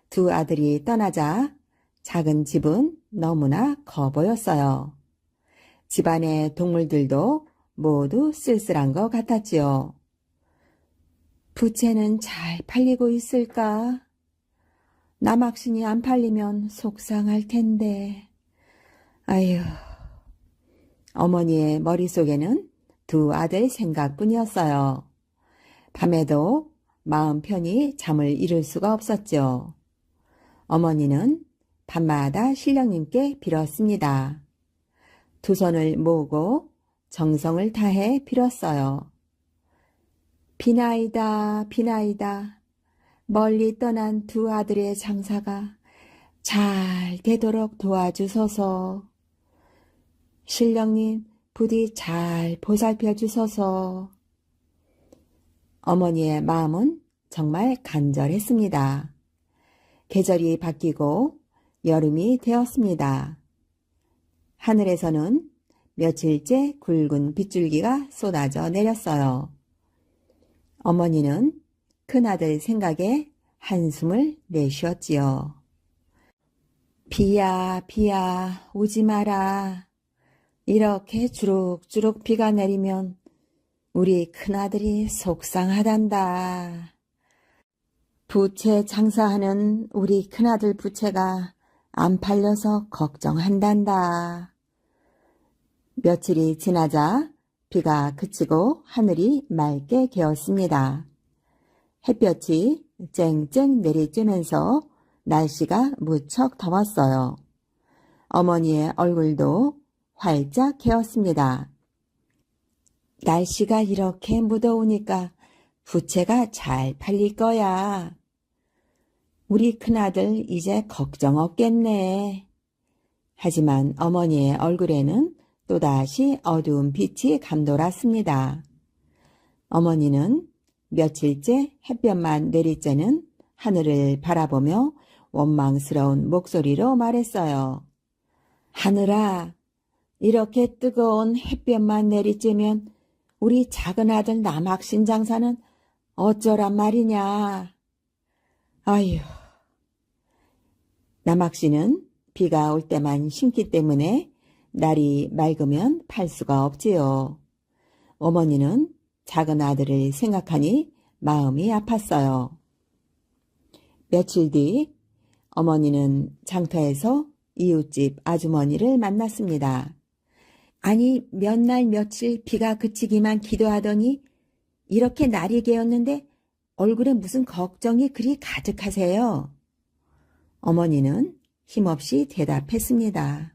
두 아들이 떠나자 작은 집은 너무나 커 보였어요. 집안의 동물들도 모두 쓸쓸한 것 같았지요. 부채는 잘 팔리고 있을까? 남학신이 안 팔리면 속상할 텐데. 아휴. 어머니의 머릿속에는 두 아들 생각뿐이었어요. 밤에도 마음 편히 잠을 이룰 수가 없었죠. 어머니는 밤마다 신령님께 빌었습니다. 두 손을 모으고 정성을 다해 빌었어요. 비나이다, 비나이다. 멀리 떠난 두 아들의 장사가 잘 되도록 도와주소서. 신령님, 부디 잘 보살펴 주소서. 어머니의 마음은 정말 간절했습니다. 계절이 바뀌고 여름이 되었습니다. 하늘에서는 며칠째 굵은 빗줄기가 쏟아져 내렸어요. 어머니는 큰아들 생각에 한숨을 내쉬었지요. 비야, 비야, 오지 마라. 이렇게 주룩주룩 비가 내리면 우리 큰아들이 속상하단다. 부채 장사하는 우리 큰아들 부채가 안 팔려서 걱정한단다. 며칠이 지나자 비가 그치고 하늘이 맑게 개었습니다. 햇볕이 쨍쨍 내리쬐면서 날씨가 무척 더웠어요. 어머니의 얼굴도 활짝 개었습니다. 날씨가 이렇게 무더우니까 부채가 잘 팔릴 거야. 우리 큰아들 이제 걱정 없겠네. 하지만 어머니의 얼굴에는 또다시 어두운 빛이 감돌았습니다. 어머니는 며칠째 햇볕만 내리쬐는 하늘을 바라보며 원망스러운 목소리로 말했어요. 하늘아, 이렇게 뜨거운 햇볕만 내리쬐면 우리 작은 아들 남학신 장사는 어쩌란 말이냐. 아휴. 남학신은 비가 올 때만 심기 때문에 날이 맑으면 팔 수가 없지요. 어머니는 작은 아들을 생각하니 마음이 아팠어요. 며칠 뒤 어머니는 장터에서 이웃집 아주머니를 만났습니다. 아니, 몇 날 며칠 비가 그치기만 기도하더니 이렇게 날이 개었는데 얼굴에 무슨 걱정이 그리 가득하세요? 어머니는 힘없이 대답했습니다.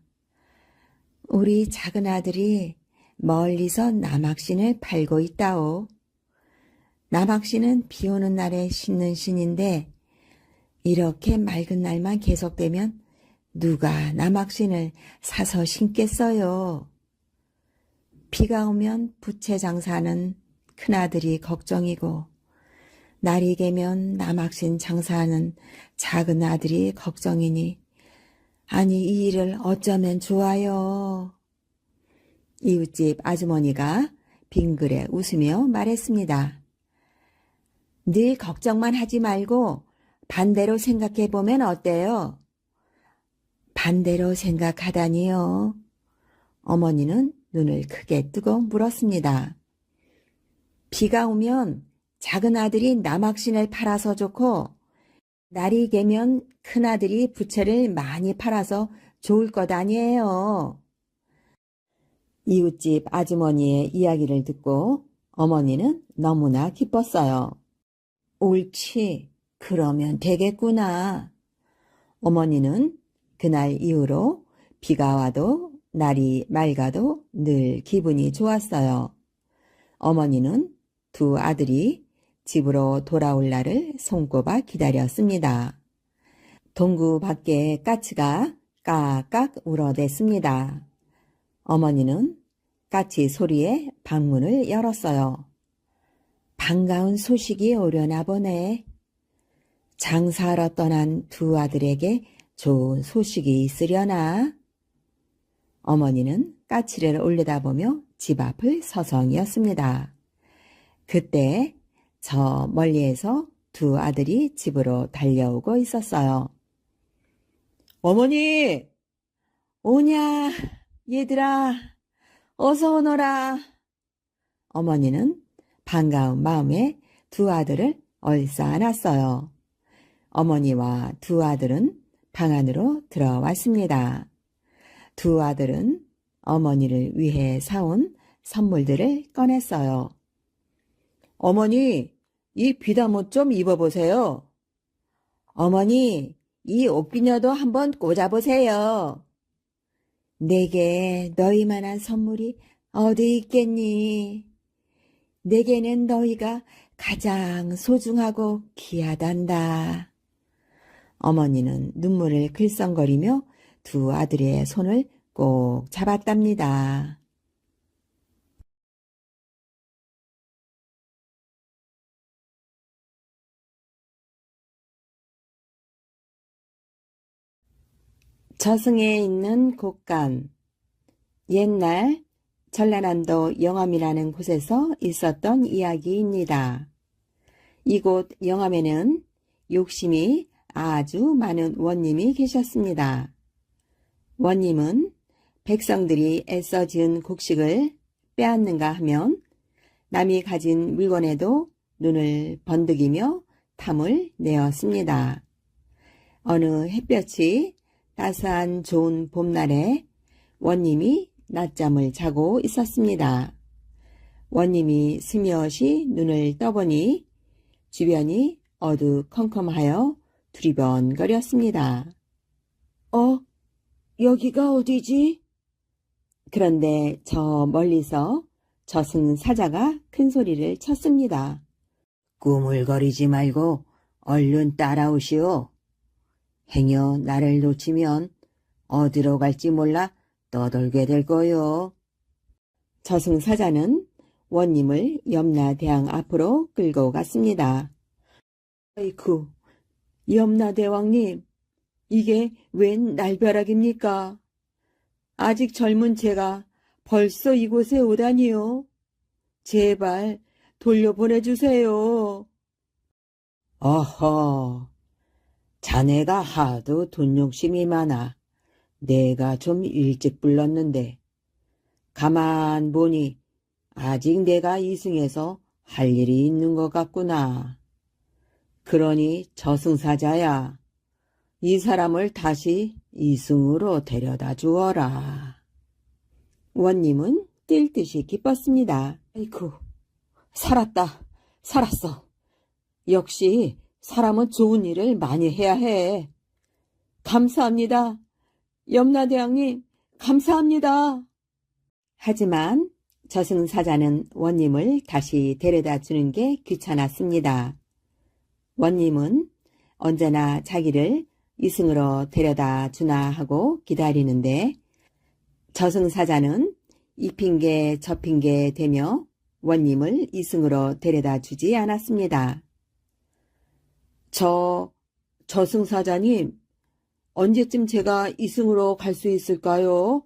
우리 작은 아들이 멀리서 남학신을 팔고 있다오. 남학신은 비 오는 날에 신는 신인데 이렇게 맑은 날만 계속되면 누가 남학신을 사서 신겠어요. 비가 오면 부채 장사는 큰아들이 걱정이고 날이 개면 남학신 장사하는 작은 아들이 걱정이니 아니 이 일을 어쩌면 좋아요. 이웃집 아주머니가 빙그레 웃으며 말했습니다. 늘 걱정만 하지 말고 반대로 생각해보면 어때요? 반대로 생각하다니요. 어머니는 눈을 크게 뜨고 물었습니다. 비가 오면 작은 아들이 남학신을 팔아서 좋고 날이 개면 큰아들이 부채를 많이 팔아서 좋을 것 아니에요. 이웃집 아주머니의 이야기를 듣고 어머니는 너무나 기뻤어요. 옳지, 그러면 되겠구나. 어머니는 그날 이후로 비가 와도 날이 맑아도 늘 기분이 좋았어요. 어머니는 두 아들이 집으로 돌아올 날을 손꼽아 기다렸습니다. 동구 밖에 까치가 깍깍 울어댔습니다. 어머니는 까치 소리에 방문을 열었어요. 반가운 소식이 오려나 보네. 장사하러 떠난 두 아들에게 좋은 소식이 있으려나? 어머니는 까치를 올려다보며 집 앞을 서성이었습니다. 그때 저 멀리에서 두 아들이 집으로 달려오고 있었어요. 어머니! 오냐, 얘들아, 어서 오너라. 어머니는 반가운 마음에 두 아들을 얼싸안았어요. 어머니와 두 아들은 방 안으로 들어왔습니다. 두 아들은 어머니를 위해 사온 선물들을 꺼냈어요. 어머니, 이 비단옷 좀 입어보세요. 어머니, 이 옷비녀도 한번 꽂아보세요. 내게 너희만한 선물이 어디 있겠니? 내게는 너희가 가장 소중하고 귀하단다. 어머니는 눈물을 글썽거리며 두 아들의 손을 꼭 잡았답니다. 저승에 있는 곳간. 옛날 전라남도 영암이라는 곳에서 있었던 이야기입니다. 이곳 영암에는 욕심이 아주 많은 원님이 계셨습니다. 원님은 백성들이 애써 지은 곡식을 빼앗는가 하면 남이 가진 물건에도 눈을 번득이며 탐을 내었습니다. 어느 햇볕이 따스한 좋은 봄날에 원님이 낮잠을 자고 있었습니다. 원님이 스며시 눈을 떠보니 주변이 어두컴컴하여 두리번거렸습니다. 여기가 어디지? 그런데 저 멀리서 저승사자가 큰 소리를 쳤습니다. 꾸물거리지 말고 얼른 따라오시오. 행여 나를 놓치면 어디로 갈지 몰라 떠돌게 될 거요. 저승사자는 원님을 염라대왕 앞으로 끌고 갔습니다. 아이쿠, 염라대왕님, 이게 웬 날벼락입니까? 아직 젊은 제가 벌써 이곳에 오다니요. 제발 돌려보내주세요. 어허, 자네가 하도 돈 욕심이 많아 내가 좀 일찍 불렀는데 가만 보니 아직 내가 이승에서 할 일이 있는 것 같구나. 그러니 저승사자야, 이 사람을 다시 이승으로 데려다 주어라. 원님은 뛸 듯이 기뻤습니다. 아이쿠, 살았어. 역시 사람은 좋은 일을 많이 해야 해. 감사합니다. 염라대왕님, 감사합니다. 하지만 저승사자는 원님을 다시 데려다 주는 게 귀찮았습니다. 원님은 언제나 자기를 이승으로 데려다 주나 하고 기다리는데 저승사자는 이 핑계 저 핑계 대며 원님을 이승으로 데려다 주지 않았습니다. 저승사자님, 언제쯤 제가 이승으로 갈 수 있을까요?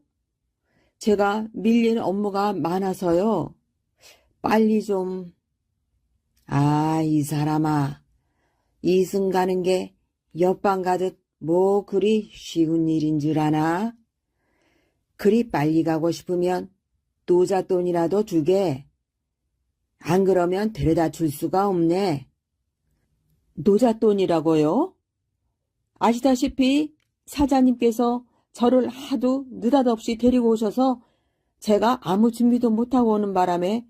제가 밀린 업무가 많아서요. 빨리 좀. 이 사람아. 이승 가는 게 옆방 가듯 뭐 그리 쉬운 일인 줄 아나? 그리 빨리 가고 싶으면 노잣돈이라도 주게. 안 그러면 데려다 줄 수가 없네. 노잣돈이라고요? 아시다시피 사자님께서 저를 하도 느닷없이 데리고 오셔서 제가 아무 준비도 못하고 오는 바람에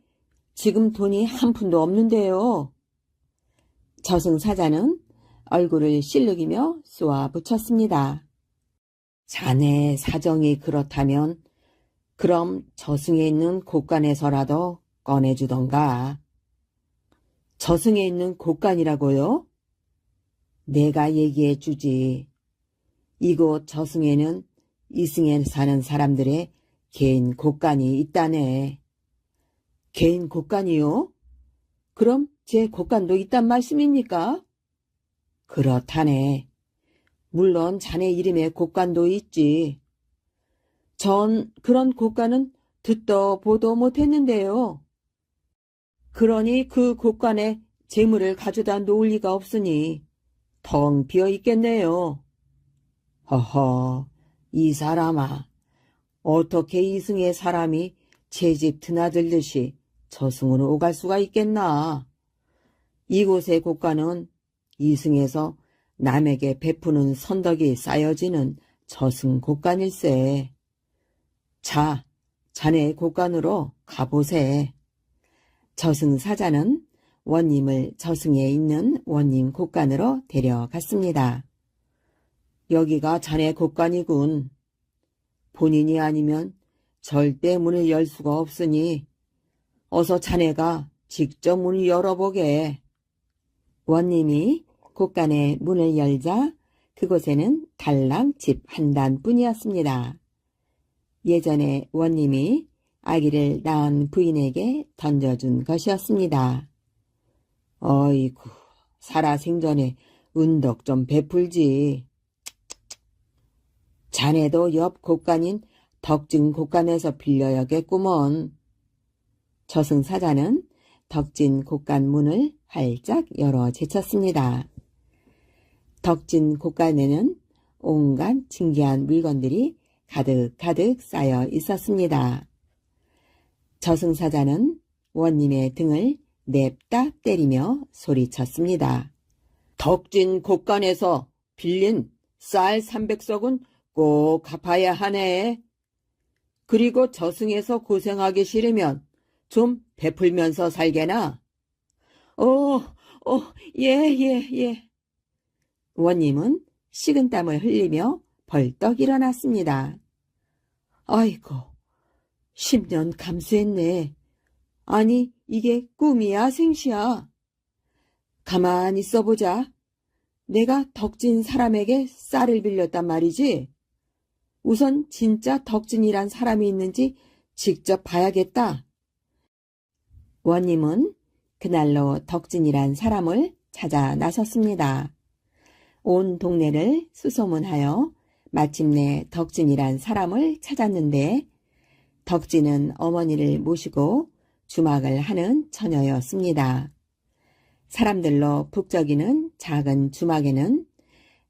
지금 돈이 한 푼도 없는데요. 저승사자는 얼굴을 실룩이며 쏘아붙였습니다. 자네 사정이 그렇다면 그럼 저승에 있는 곳간에서라도 꺼내주던가. 저승에 있는 곳간이라고요? 내가 얘기해 주지. 이곳 저승에는 이승에 사는 사람들의 개인 곳간이 있다네. 개인 곳간이요? 그럼 제 곳간도 있단 말씀입니까? 그렇다네. 물론 자네 이름의 곳간도 있지. 전 그런 곳간은 듣도 보도 못했는데요. 그러니 그 곳간에 재물을 가져다 놓을 리가 없으니 텅 비어 있겠네요. 허허, 이 사람아, 어떻게 이승의 사람이 제 집 드나들듯이 저승으로 오갈 수가 있겠나? 이곳의 곳간은 이승에서 남에게 베푸는 선덕이 쌓여지는 저승 곳간일세. 자, 자네의 곳간으로 가보세. 저승사자는 원님을 저승에 있는 원님 곳간으로 데려갔습니다. 여기가 자네 곳간이군. 본인이 아니면 절대 문을 열 수가 없으니 어서 자네가 직접 문을 열어보게. 원님이 곳간의 문을 열자 그곳에는 달랑 집 한 단뿐이었습니다. 예전에 원님이 아기를 낳은 부인에게 던져준 것이었습니다. 어이구, 살아생전에 은덕 좀 베풀지. 자네도 옆 곳간인 덕진 곳간에서 빌려야겠구먼. 저승사자는 덕진 곳간 문을 활짝 열어 제쳤습니다. 덕진 곳간에는 온갖 신기한 물건들이 가득가득 쌓여 있었습니다. 저승사자는 원님의 등을 냅다 때리며 소리쳤습니다. 덕진 곳간에서 빌린 쌀 300석은 꼭 갚아야 하네. 그리고 저승에서 고생하기 싫으면 좀 베풀면서 살게나. 예. 원님은 식은땀을 흘리며 벌떡 일어났습니다. 아이고, 10년 감수했네. 아니, 이게 꿈이야, 생시야. 가만히 있어보자. 내가 덕진 사람에게 쌀을 빌렸단 말이지. 우선 진짜 덕진이란 사람이 있는지 직접 봐야겠다. 원님은 그날로 덕진이란 사람을 찾아 나섰습니다. 온 동네를 수소문하여 마침내 덕진이란 사람을 찾았는데 덕진은 어머니를 모시고 주막을 하는 처녀였습니다. 사람들로 북적이는 작은 주막에는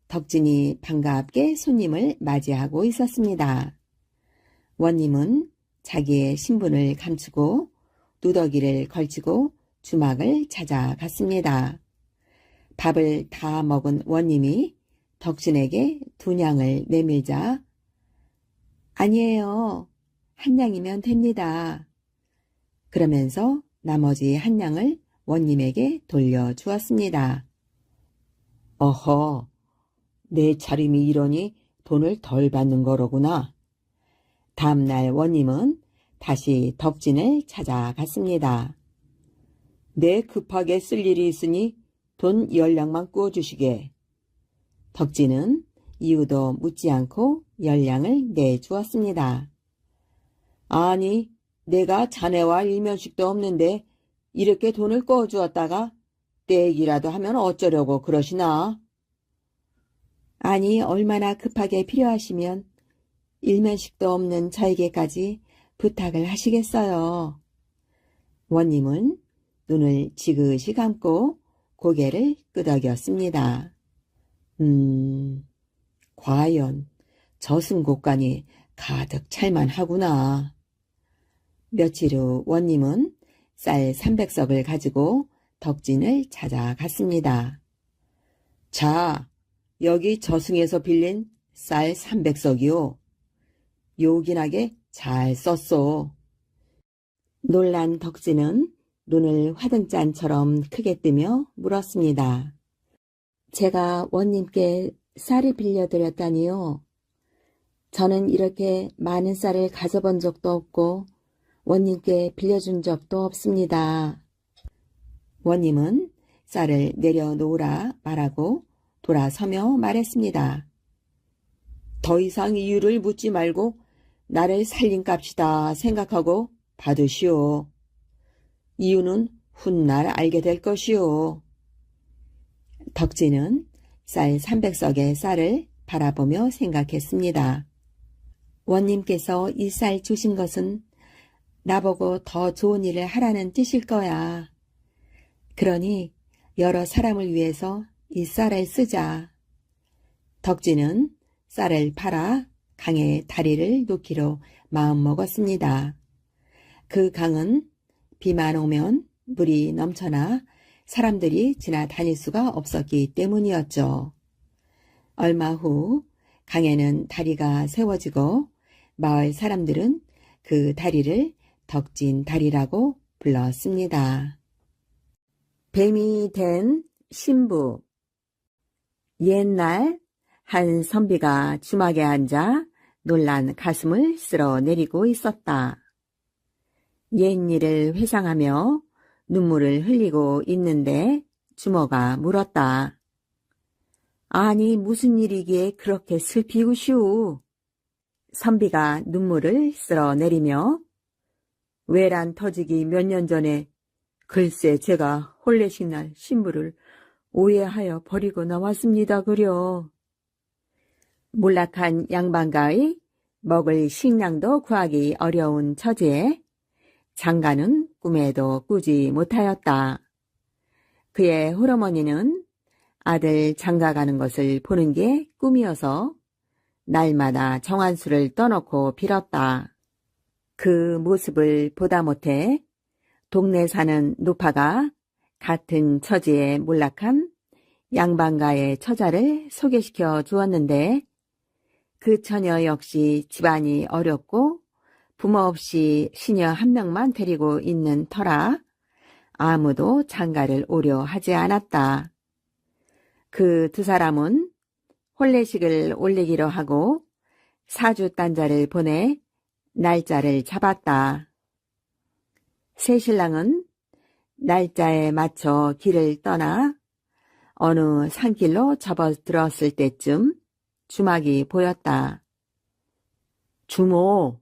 덕진이 반갑게 손님을 맞이하고 있었습니다. 원님은 자기의 신분을 감추고 누더기를 걸치고 주막을 찾아갔습니다. 밥을 다 먹은 원님이 덕진에게 2냥을 내밀자 아니에요. 1냥이면 됩니다. 그러면서 나머지 1냥을 원님에게 돌려주었습니다. 어허, 내 차림이 이러니 돈을 덜 받는 거로구나. 다음날 원님은 다시 덕진을 찾아갔습니다. 내 급하게 쓸 일이 있으니 돈 10냥만 구워주시게. 덕진은 이유도 묻지 않고 10냥을 내주었습니다. 아니, 내가 자네와 일면식도 없는데 이렇게 돈을 꺼주었다가 떼기라도 하면 어쩌려고 그러시나? 아니, 얼마나 급하게 필요하시면 일면식도 없는 저에게까지 부탁을 하시겠어요. 원님은 눈을 지그시 감고 고개를 끄덕였습니다. 과연 저승곳간이 가득 찰만하구나. 며칠 후 원님은 쌀 300석을 가지고 덕진을 찾아갔습니다. 자, 여기 저승에서 빌린 쌀 300석이요. 요긴하게 잘 썼소. 놀란 덕진은 눈을 화등잔처럼 크게 뜨며 물었습니다. 제가 원님께 쌀을 빌려드렸다니요. 저는 이렇게 많은 쌀을 가져본 적도 없고 원님께 빌려준 적도 없습니다. 원님은 쌀을 내려놓으라 말하고 돌아서며 말했습니다. 더 이상 이유를 묻지 말고 나를 살린 값이다 생각하고 받으시오. 이유는 훗날 알게 될 것이오. 덕진은 쌀 300석의 쌀을 바라보며 생각했습니다. 원님께서 이 쌀 주신 것은 나보고 더 좋은 일을 하라는 뜻일 거야. 그러니 여러 사람을 위해서 이 쌀을 쓰자. 덕진은 쌀을 팔아 강에 다리를 놓기로 마음먹었습니다. 그 강은 비만 오면 물이 넘쳐나 사람들이 지나다닐 수가 없었기 때문이었죠. 얼마 후 강에는 다리가 세워지고 마을 사람들은 그 다리를 덕진 다리라고 불렀습니다. 뱀이 된 신부. 옛날 한 선비가 주막에 앉아 놀란 가슴을 쓸어내리고 있었다. 옛일을 회상하며 눈물을 흘리고 있는데 주모가 물었다. 아니 무슨 일이기에 그렇게 슬피우시오? 선비가 눈물을 쓸어내리며 외란 터지기 몇 년 전에 글쎄 제가 혼례식 날 신부를 오해하여 버리고 나왔습니다 그려. 몰락한 양반가의 먹을 식량도 구하기 어려운 처지에 장가는 꿈에도 꾸지 못하였다. 그의 홀어머니는 아들 장가 가는 것을 보는 게 꿈이어서 날마다 정한수를 떠놓고 빌었다. 그 모습을 보다 못해 동네 사는 노파가 같은 처지에 몰락한 양반가의 처자를 소개시켜 주었는데 그 처녀 역시 집안이 어렵고 부모 없이 시녀 한 명만 데리고 있는 터라 아무도 장가를 오려 하지 않았다. 그 두 사람은 혼례식을 올리기로 하고 사주단자를 보내 날짜를 잡았다. 새신랑은 날짜에 맞춰 길을 떠나 어느 산길로 접어들었을 때쯤 주막이 보였다. 주모,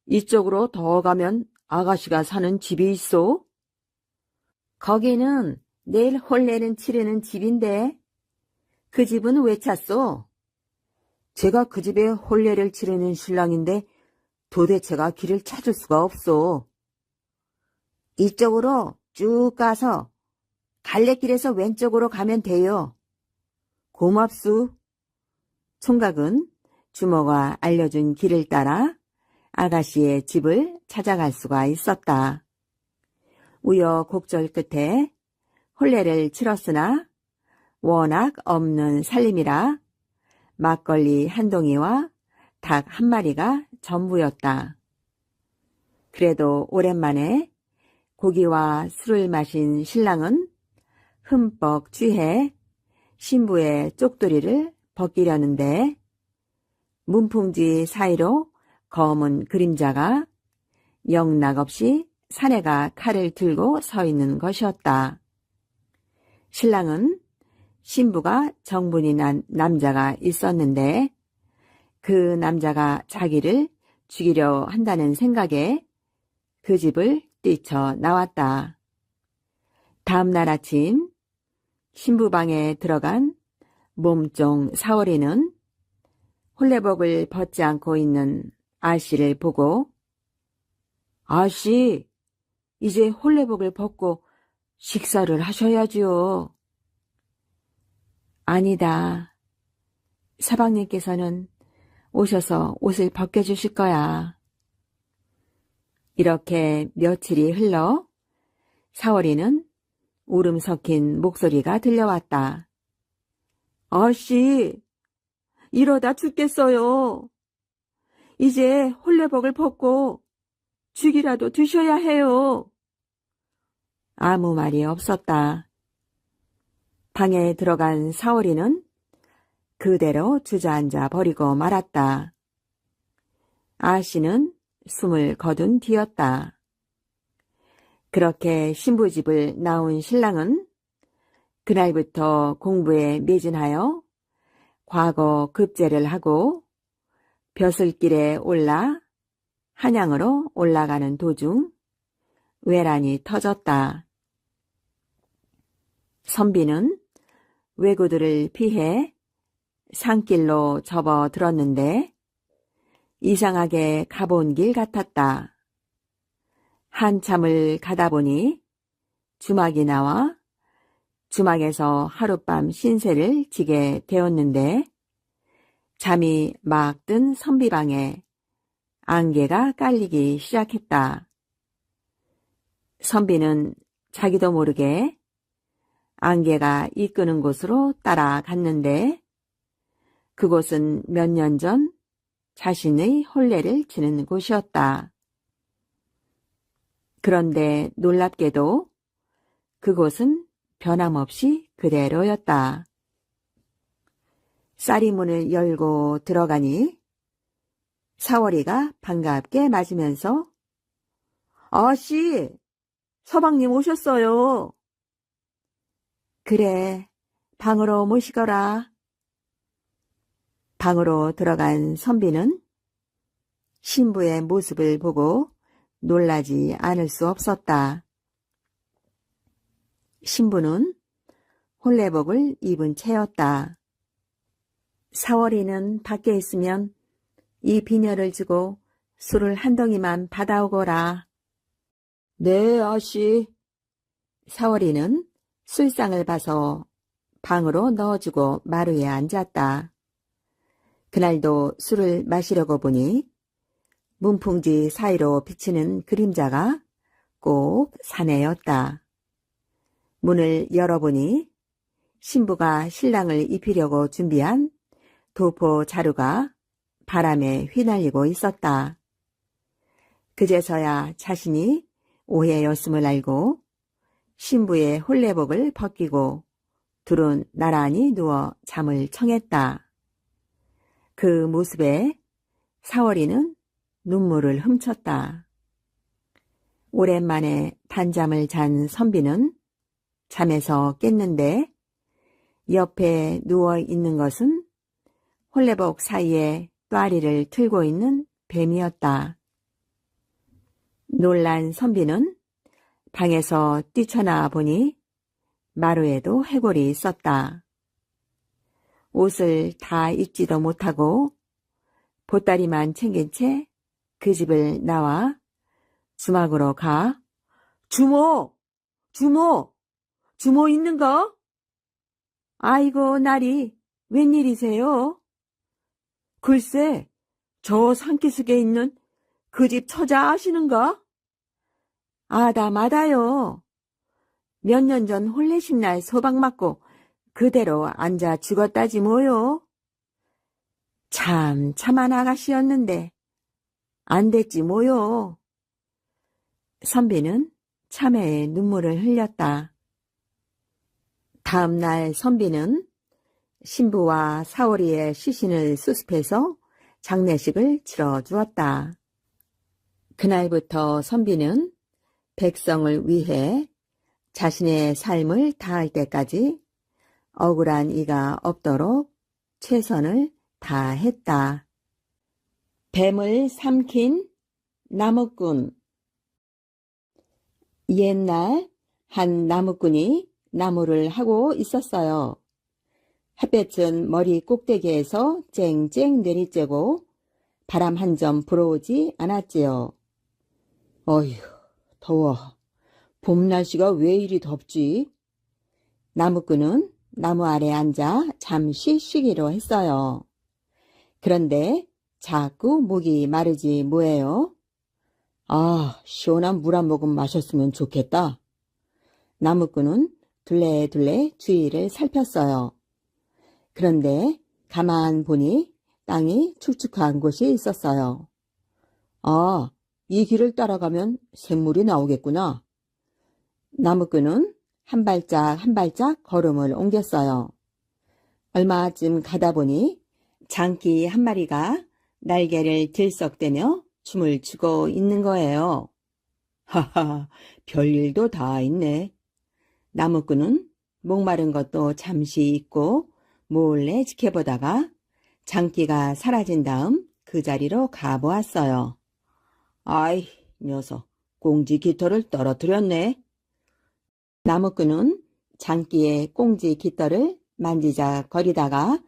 이쪽으로 더 가면 아가씨가 사는 집이 있어? 거기는 내일 혼례는 치르는 집인데 그 집은 왜 찾소? 제가 그 집에 혼례를 치르는 신랑인데 도대체가 길을 찾을 수가 없소. 이쪽으로 쭉 가서 갈래길에서 왼쪽으로 가면 돼요. 고맙수. 총각은 주모가 알려준 길을 따라 아가씨의 집을 찾아갈 수가 있었다. 우여곡절 끝에 혼례를 치렀으나 워낙 없는 살림이라 막걸리 한 동이와 닭 한 마리가 전부였다. 그래도 오랜만에 고기와 술을 마신 신랑은 흠뻑 취해 신부의 쪽도리를 벗기려는데 문풍지 사이로 검은 그림자가 영락없이 사내가 칼을 들고 서 있는 것이었다. 신랑은 신부가 정분이 난 남자가 있었는데 그 남자가 자기를 죽이려 한다는 생각에 그 집을 뛰쳐나왔다. 다음날 아침 신부방에 들어간 몸종 사월이는 혼례복을 벗지 않고 있는 아씨를 보고 아씨, 이제 혼례복을 벗고 식사를 하셔야지요. 아니다. 서방님께서는 오셔서 옷을 벗겨주실 거야. 이렇게 며칠이 흘러 사월이는 울음 섞인 목소리가 들려왔다. 아씨, 이러다 죽겠어요. 이제 혼례복을 벗고 죽이라도 드셔야 해요. 아무 말이 없었다. 방에 들어간 사월이는 그대로 주저앉아 버리고 말았다. 아씨는 숨을 거둔 뒤였다. 그렇게 신부 집을 나온 신랑은 그날부터 공부에 매진하여 과거 급제를 하고 벼슬길에 올라 한양으로 올라가는 도중 외란이 터졌다. 선비는 왜구들을 피해 산길로 접어들었는데 이상하게 가본 길 같았다. 한참을 가다 보니 주막이 나와 주막에서 하룻밤 신세를 지게 되었는데 잠이 막 든 선비방에 안개가 깔리기 시작했다. 선비는 자기도 모르게 안개가 이끄는 곳으로 따라갔는데 그곳은 몇 년 전 자신의 혼례를 치는 곳이었다. 그런데 놀랍게도 그곳은 변함없이 그대로였다. 쌀이문을 열고 들어가니 사월이가 반갑게 맞으면서 아씨, 서방님 오셨어요. 그래, 방으로 모시거라. 방으로 들어간 선비는 신부의 모습을 보고 놀라지 않을 수 없었다. 신부는 혼례복을 입은 채였다. 사월이는 밖에 있으면 이 비녀를 주고 술을 한 덩이만 받아오거라. 네, 아씨. 사월이는 술상을 봐서 방으로 넣어주고 마루에 앉았다. 그날도 술을 마시려고 보니 문풍지 사이로 비치는 그림자가 꼭 사내였다. 문을 열어보니 신부가 신랑을 입히려고 준비한 도포 자루가 바람에 휘날리고 있었다. 그제서야 자신이 오해였음을 알고 신부의 혼례복을 벗기고 둘은 나란히 누워 잠을 청했다. 그 모습에 사월이는 눈물을 훔쳤다. 오랜만에 단잠을 잔 선비는 잠에서 깼는데 옆에 누워있는 것은 혼례복 사이에 또아리를 틀고 있는 뱀이었다. 놀란 선비는 방에서 뛰쳐나와 보니 마루에도 해골이 있었다. 옷을 다 입지도 못하고 보따리만 챙긴 채 그 집을 나와 주막으로 가 주모! 주모! 주모 있는가? 아이고 나리 웬일이세요? 글쎄 저 산기슭에 있는 그 집 처자 아시는가? 아다마다요. 몇 년 전 혼례식 날 소박 맞고 그대로 앉아 죽었다지 뭐요. 참 참한 아가씨였는데 안 됐지 뭐요. 선비는 참회의 눈물을 흘렸다. 다음 날 선비는 신부와 사월이의 시신을 수습해서 장례식을 치러주었다. 그날부터 선비는 백성을 위해 자신의 삶을 다할 때까지 억울한 이가 없도록 최선을 다했다. 뱀을 삼킨 나무꾼. 옛날 한 나무꾼이 나무를 하고 있었어요. 햇볕은 머리 꼭대기에서 쨍쨍 내리쬐고 바람 한 점 불어오지 않았지요. 어휴, 더워. 봄 날씨가 왜 이리 덥지? 나무꾼은 나무 아래 앉아 잠시 쉬기로 했어요. 그런데 자꾸 목이 마르지 뭐예요? 아, 시원한 물 한 모금 마셨으면 좋겠다. 나무꾼은 둘레둘레 주위를 살폈어요. 그런데 가만 보니 땅이 축축한 곳이 있었어요. 아, 이 길을 따라가면 샘물이 나오겠구나. 나무꾼은 한 발짝 한 발짝 걸음을 옮겼어요. 얼마쯤 가다 보니 장기 한 마리가 날개를 들썩대며 춤을 추고 있는 거예요. 하하, 별일도 다 있네. 나무꾼은 목마른 것도 잠시 잊고 몰래 지켜보다가 장기가 사라진 다음 그 자리로 가보았어요. 아이, 녀석, 꽁지 깃털을 떨어뜨렸네. 나무꾼은 장기의 꽁지 깃털을 만지작거리다가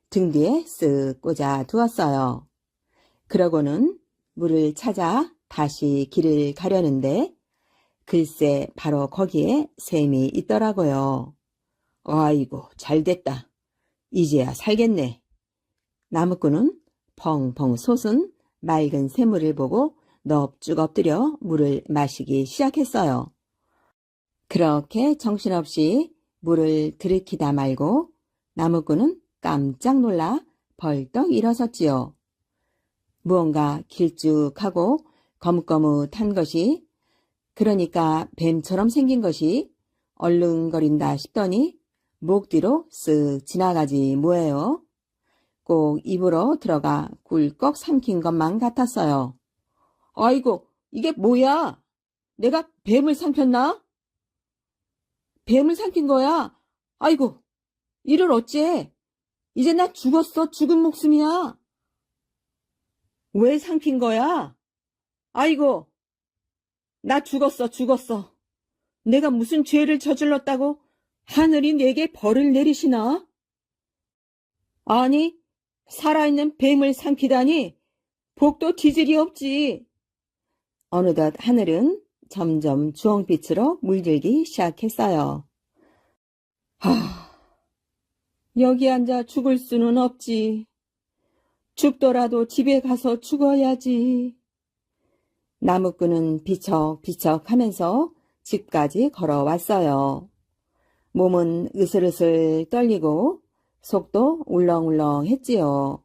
등 뒤에 쓱 꽂아 두었어요. 그러고는 물을 찾아 다시 길을 가려는데 글쎄 바로 거기에 샘이 있더라고요. 아이고, 잘됐다. 이제야 살겠네. 나무꾼은 펑펑 솟은 맑은 샘물을 보고 넙죽 엎드려 물을 마시기 시작했어요. 그렇게 정신없이 물을 들이키다 말고 나무꾼은 깜짝 놀라 벌떡 일어섰지요. 무언가 길쭉하고 거뭇거뭇한 것이, 그러니까 뱀처럼 생긴 것이 얼른거린다 싶더니 목 뒤로 쓱 지나가지 뭐예요. 꼭 입으로 들어가 꿀꺽 삼킨 것만 같았어요. 아이고, 이게 뭐야? 내가 뱀을 삼켰나? 뱀을 삼킨 거야? 아이고, 이를 어째? 이제 나 죽었어. 죽은 목숨이야. 왜 삼킨 거야? 아이고, 나 죽었어. 내가 무슨 죄를 저질렀다고 하늘이 내게 벌을 내리시나? 아니, 살아있는 뱀을 삼키다니 복도 뒤질이 없지. 어느덧 하늘은 점점 주홍빛으로 물들기 시작했어요. 여기 앉아 죽을 수는 없지. 죽더라도 집에 가서 죽어야지. 나무꾼은 비척비척 하면서 집까지 걸어왔어요. 몸은 으슬으슬 떨리고 속도 울렁울렁 했지요.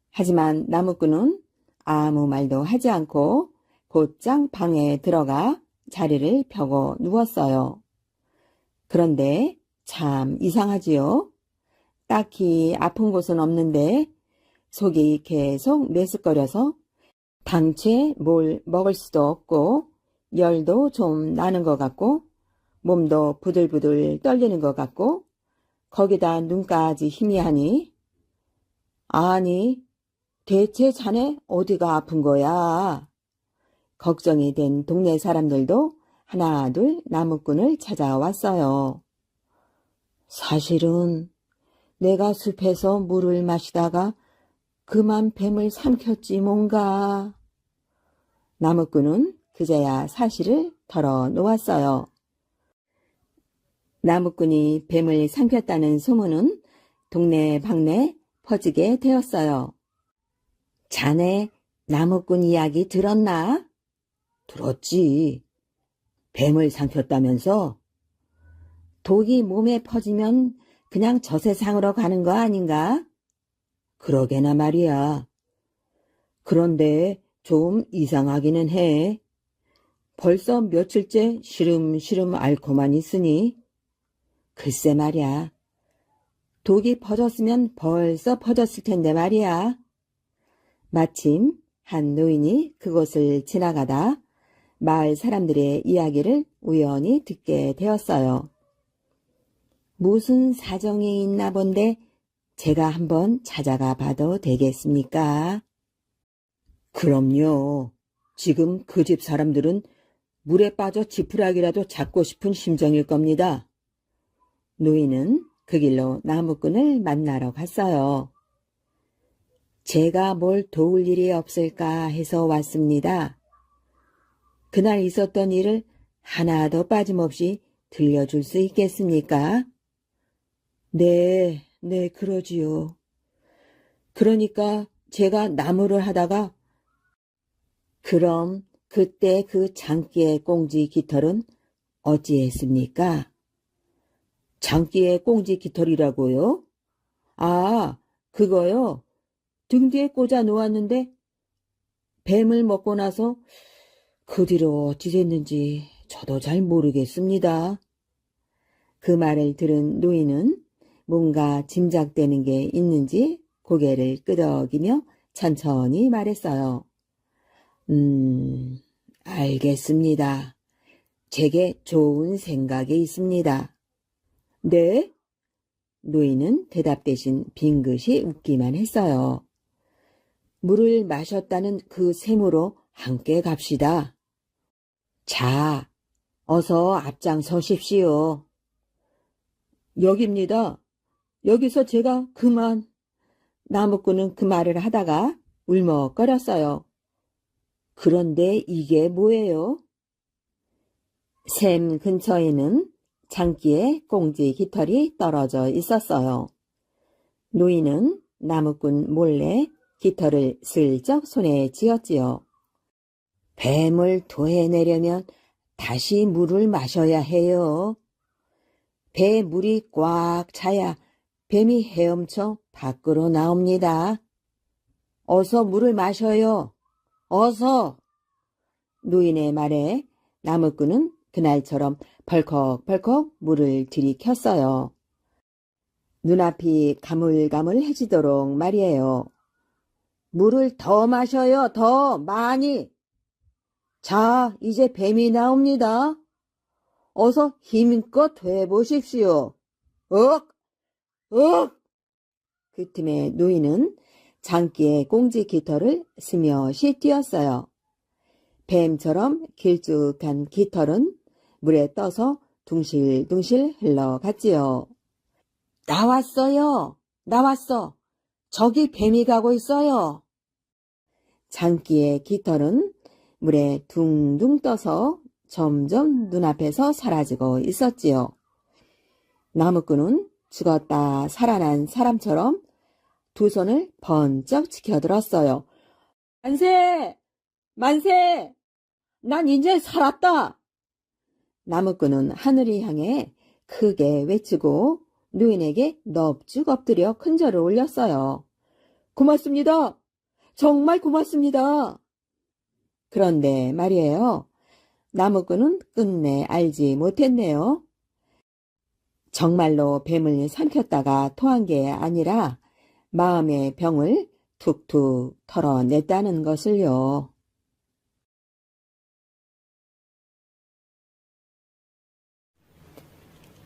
하지만 나무꾼은 아무 말도 하지 않고 곧장 방에 들어가 자리를 펴고 누웠어요. 그런데 참 이상하지요. 딱히 아픈 곳은 없는데 속이 계속 메스꺼려서 당최 뭘 먹을 수도 없고 열도 좀 나는 것 같고 몸도 부들부들 떨리는 것 같고 거기다 눈까지 희미하니, 아니, 대체 자네 어디가 아픈 거야? 걱정이 된 동네 사람들도 하나 둘 나무꾼을 찾아왔어요. 사실은 내가 숲에서 물을 마시다가 그만 뱀을 삼켰지 뭔가. 나무꾼은 그제야 사실을 털어놓았어요. 나무꾼이 뱀을 삼켰다는 소문은 동네 방네 퍼지게 되었어요. 자네 나무꾼 이야기 들었나? 들었지. 뱀을 삼켰다면서? 독이 몸에 퍼지면 그냥 저 세상으로 가는 거 아닌가? 그러게나 말이야. 그런데 좀 이상하기는 해. 벌써 며칠째 시름시름 앓고만 있으니. 글쎄 말이야. 독이 퍼졌으면 벌써 퍼졌을 텐데 말이야. 마침 한 노인이 그곳을 지나가다 마을 사람들의 이야기를 우연히 듣게 되었어요. 무슨 사정이 있나 본데 제가 한번 찾아가 봐도 되겠습니까? 그럼요. 지금 그 집 사람들은 물에 빠져 지푸라기라도 잡고 싶은 심정일 겁니다. 노인은 그 길로 나무꾼을 만나러 갔어요. 제가 뭘 도울 일이 없을까 해서 왔습니다. 그날 있었던 일을 하나도 빠짐없이 들려줄 수 있겠습니까? 네, 그러지요. 그러니까 제가 나무를 하다가, 그럼 그때 그 장기의 꽁지 깃털은 어찌했습니까? 장기의 꽁지 깃털이라고요? 아, 그거요. 등 뒤에 꽂아 놓았는데 뱀을 먹고 나서 그 뒤로 어찌 됐는지 저도 잘 모르겠습니다. 그 말을 들은 노인은 뭔가 짐작되는 게 있는지 고개를 끄덕이며 천천히 말했어요. 알겠습니다. 제게 좋은 생각이 있습니다. 네? 노인은 대답 대신 빙긋이 웃기만 했어요. 물을 마셨다는 그 셈으로 함께 갑시다. 자, 어서 앞장서십시오. 여기입니다. 여기서 제가 그만. 나무꾼은 그 말을 하다가 울먹거렸어요. 그런데 이게 뭐예요? 샘 근처에는 장기에 꽁지 깃털이 떨어져 있었어요. 노인은 나무꾼 몰래 깃털을 슬쩍 손에 쥐었지요. 뱀을 토해내려면 다시 물을 마셔야 해요. 배에 물이 꽉 차야 뱀이 헤엄쳐 밖으로 나옵니다. 어서 물을 마셔요. 어서! 노인의 말에 나무꾼은 그날처럼 벌컥벌컥 물을 들이켰어요. 눈앞이 가물가물해지도록 말이에요. 물을 더 마셔요. 더 많이. 자, 이제 뱀이 나옵니다. 어서 힘껏 해보십시오. 억! 억! 그 틈에 노인은 장기의 꽁지 깃털을 스며시 띄었어요. 뱀처럼 길쭉한 깃털은 물에 떠서 둥실둥실 흘러갔지요. 나왔어요. 나왔어. 저기 뱀이 가고 있어요. 장기의 깃털은 물에 둥둥 떠서 점점 눈앞에서 사라지고 있었지요. 나무꾼은 죽었다 살아난 사람처럼 두 손을 번쩍 치켜들었어요. 만세! 만세! 난 이제 살았다! 나무꾼은 하늘을 향해 크게 외치고 노인에게 넙죽 엎드려 큰절을 올렸어요. 고맙습니다. 정말 고맙습니다. 그런데 말이에요. 나무꾼은 끝내 알지 못했네요. 정말로 뱀을 삼켰다가 토한 게 아니라 마음의 병을 툭툭 털어냈다는 것을요.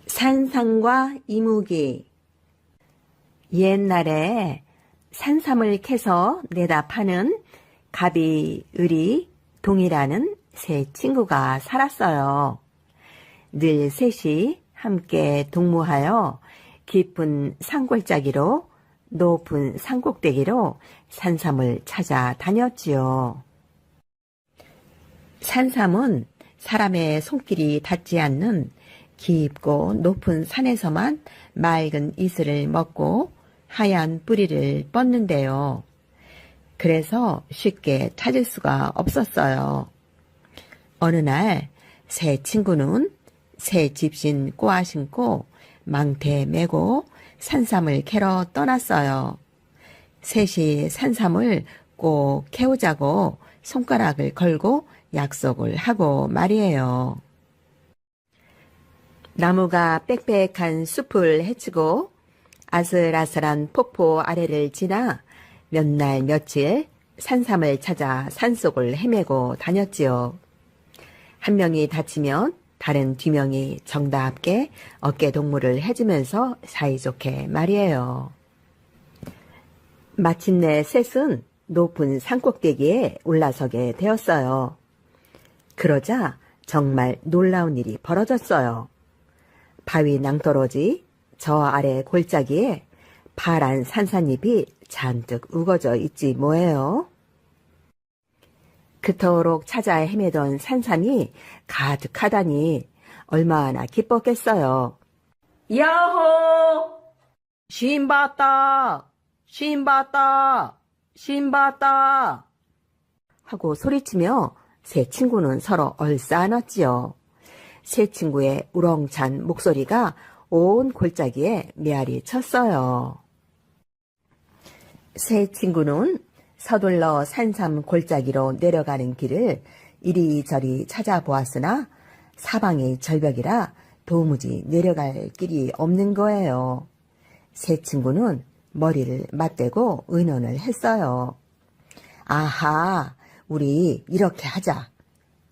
산삼과 이무기. 옛날에 산삼을 캐서 내다 파는 가비, 을이, 동이라는 세 친구가 살았어요. 늘 셋이 함께 동무하여 깊은 산골짜기로 높은 산꼭대기로 산삼을 찾아 다녔지요. 산삼은 사람의 손길이 닿지 않는 깊고 높은 산에서만 맑은 이슬을 먹고 하얀 뿌리를 뻗는데요. 그래서 쉽게 찾을 수가 없었어요. 어느 날 새 친구는 새 집신 꼬아 신고 망태 메고 산삼을 캐러 떠났어요. 셋이 산삼을 꼭 캐오자고 손가락을 걸고 약속을 하고 말이에요. 나무가 빽빽한 숲을 헤치고 아슬아슬한 폭포 아래를 지나 몇 날 며칠 산삼을 찾아 산속을 헤매고 다녔지요. 한 명이 다치면 다른 두 명이 정답게 어깨 동무를 해주면서 사이좋게 말이에요. 마침내 셋은 높은 산꼭대기에 올라서게 되었어요. 그러자 정말 놀라운 일이 벌어졌어요. 바위 낭떠러지 저 아래 골짜기에 파란 산산잎이 잔뜩 우거져 있지 뭐예요. 그토록 찾아 헤매던 산삼이 가득하다니 얼마나 기뻤겠어요. 야호! 신봤다! 신봤다! 신봤다! 하고 소리치며 세 친구는 서로 얼싸안았지요. 세 친구의 우렁찬 목소리가 온 골짜기에 메아리 쳤어요. 세 친구는 서둘러 산삼 골짜기로 내려가는 길을 이리저리 찾아보았으나 사방이 절벽이라 도무지 내려갈 길이 없는 거예요. 세 친구는 머리를 맞대고 의논을 했어요. 아하, 우리 이렇게 하자.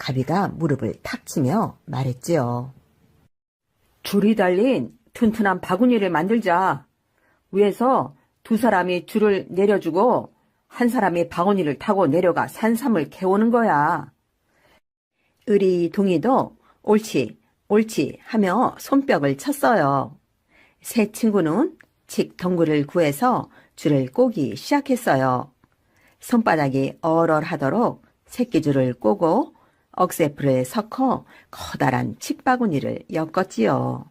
가비가 무릎을 탁 치며 말했지요. 줄이 달린 튼튼한 바구니를 만들자. 위에서 두 사람이 줄을 내려주고 한 사람이 바구니를 타고 내려가 산삼을 캐오는 거야. 의리 동이도 옳지, 옳지 하며 손뼉을 쳤어요. 세 친구는 칡 덩굴을 구해서 줄을 꼬기 시작했어요. 손바닥이 얼얼하도록 새끼줄을 꼬고 억새풀을 섞어 커다란 칡바구니를 엮었지요.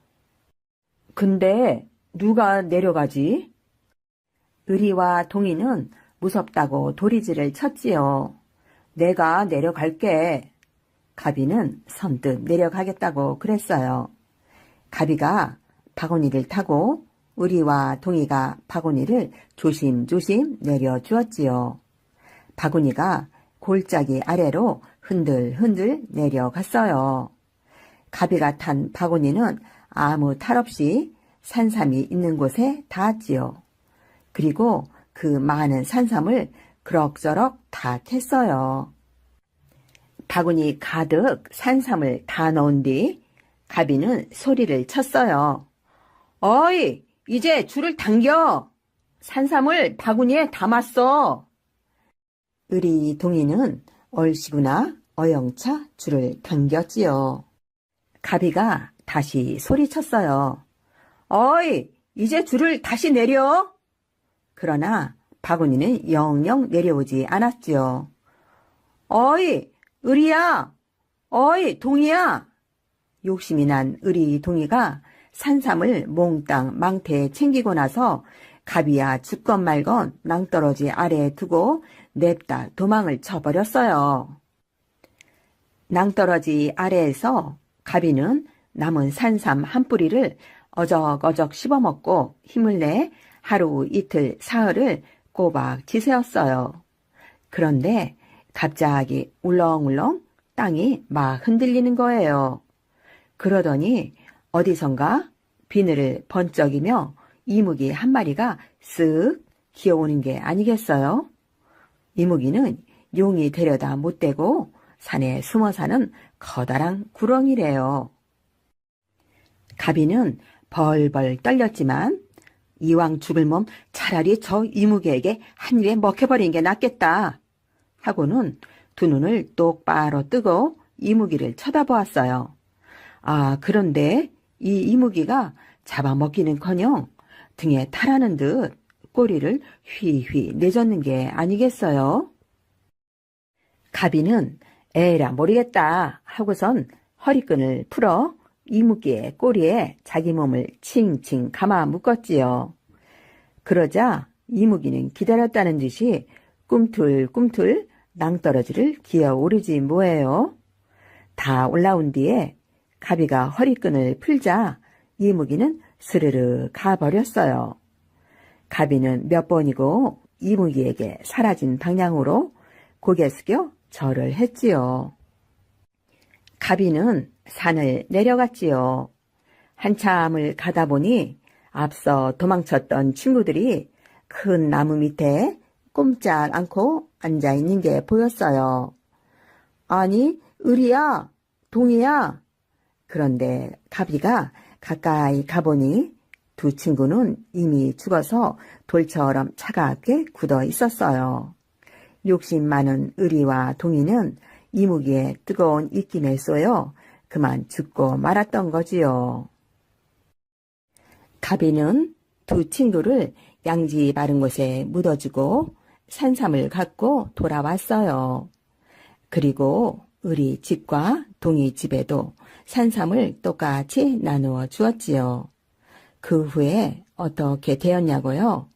근데 누가 내려가지? 의리와 동이는 무섭다고 도리질을 쳤지요. 내가 내려갈게. 가비는 선뜻 내려가겠다고 그랬어요. 가비가 바구니를 타고 의리와 동이가 바구니를 조심조심 내려주었지요. 바구니가 골짜기 아래로 흔들흔들 내려갔어요. 가비가 탄 바구니는 아무 탈 없이 산삼이 있는 곳에 닿았지요. 그리고 그 많은 산삼을 그럭저럭 다 캤어요. 바구니 가득 산삼을 다 넣은 뒤 가비는 소리를 쳤어요. 어이, 이제 줄을 당겨. 산삼을 바구니에 담았어. 의리 동이는 얼씨구나 어영차 줄을 당겼지요. 가비가 다시 소리쳤어요. 어이, 이제 줄을 다시 내려. 그러나 바구니는 영영 내려오지 않았지요. 어이, 의리야. 어이, 동이야. 욕심이 난 의리 동이가 산삼을 몽땅 망태에 챙기고 나서 가비야 죽건 말건 낭떠러지 아래에 두고 냅다 도망을 쳐버렸어요. 낭떠러지 아래에서 가비는 남은 산삼 한 뿌리를 어적어적 씹어먹고 힘을 내 하루 이틀 사흘을 꼬박 지새웠어요. 그런데 갑자기 울렁울렁 땅이 막 흔들리는 거예요. 그러더니 어디선가 비늘을 번쩍이며 이무기 한 마리가 쓱 기어오는 게 아니겠어요? 이무기는 용이 데려다 못 대고 산에 숨어 사는 커다란 구렁이래요. 가비는 벌벌 떨렸지만 이왕 죽을 몸 차라리 저 이무기에게 한 입에 먹혀버린 게 낫겠다 하고는 두 눈을 똑바로 뜨고 이무기를 쳐다보았어요. 아, 그런데 이 이무기가 잡아먹기는커녕 등에 탈하는 듯 꼬리를 휘휘 내젓는 게 아니겠어요? 가비는 에라 모르겠다 하고선 허리끈을 풀어 이무기의 꼬리에 자기 몸을 칭칭 감아 묶었지요. 그러자 이무기는 기다렸다는 듯이 꿈틀꿈틀 낭떠러지를 기어오르지 뭐예요. 다 올라온 뒤에 가비가 허리끈을 풀자 이무기는 스르르 가버렸어요. 가비는 몇 번이고 이무기에게 사라진 방향으로 고개 숙여 절을 했지요. 가비는 산을 내려갔지요. 한참을 가다 보니 앞서 도망쳤던 친구들이 큰 나무 밑에 꼼짝 않고 앉아있는 게 보였어요. 아니, 의리야, 동이야. 그런데 가비가 가까이 가보니 두 친구는 이미 죽어서 돌처럼 차갑게 굳어 있었어요. 욕심 많은 의리와 동이는 이무기에 뜨거운 입김에 쏘여 그만 죽고 말았던 거지요. 가비는 두 친구를 양지 바른 곳에 묻어주고 산삼을 갖고 돌아왔어요. 그리고 의리 집과 동이 집에도 산삼을 똑같이 나누어 주었지요. 그 후에 어떻게 되었냐고요?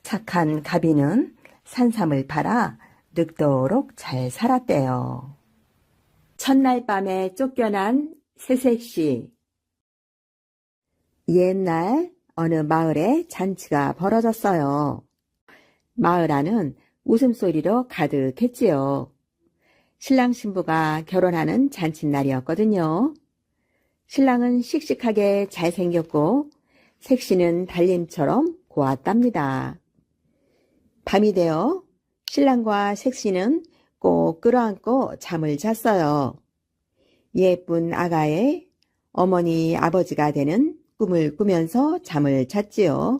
착한 가비는 산삼을 팔아 늙도록 잘 살았대요. 첫날 밤에 쫓겨난 새색시. 옛날 어느 마을에 잔치가 벌어졌어요. 마을 안은 웃음소리로 가득했지요. 신랑 신부가 결혼하는 잔칫날이었거든요. 신랑은 씩씩하게 잘생겼고 색시는 달님처럼 고왔답니다. 밤이 되어 신랑과 색시는 꼭 끌어안고 잠을 잤어요. 예쁜 아가의 어머니 아버지가 되는 꿈을 꾸면서 잠을 잤지요.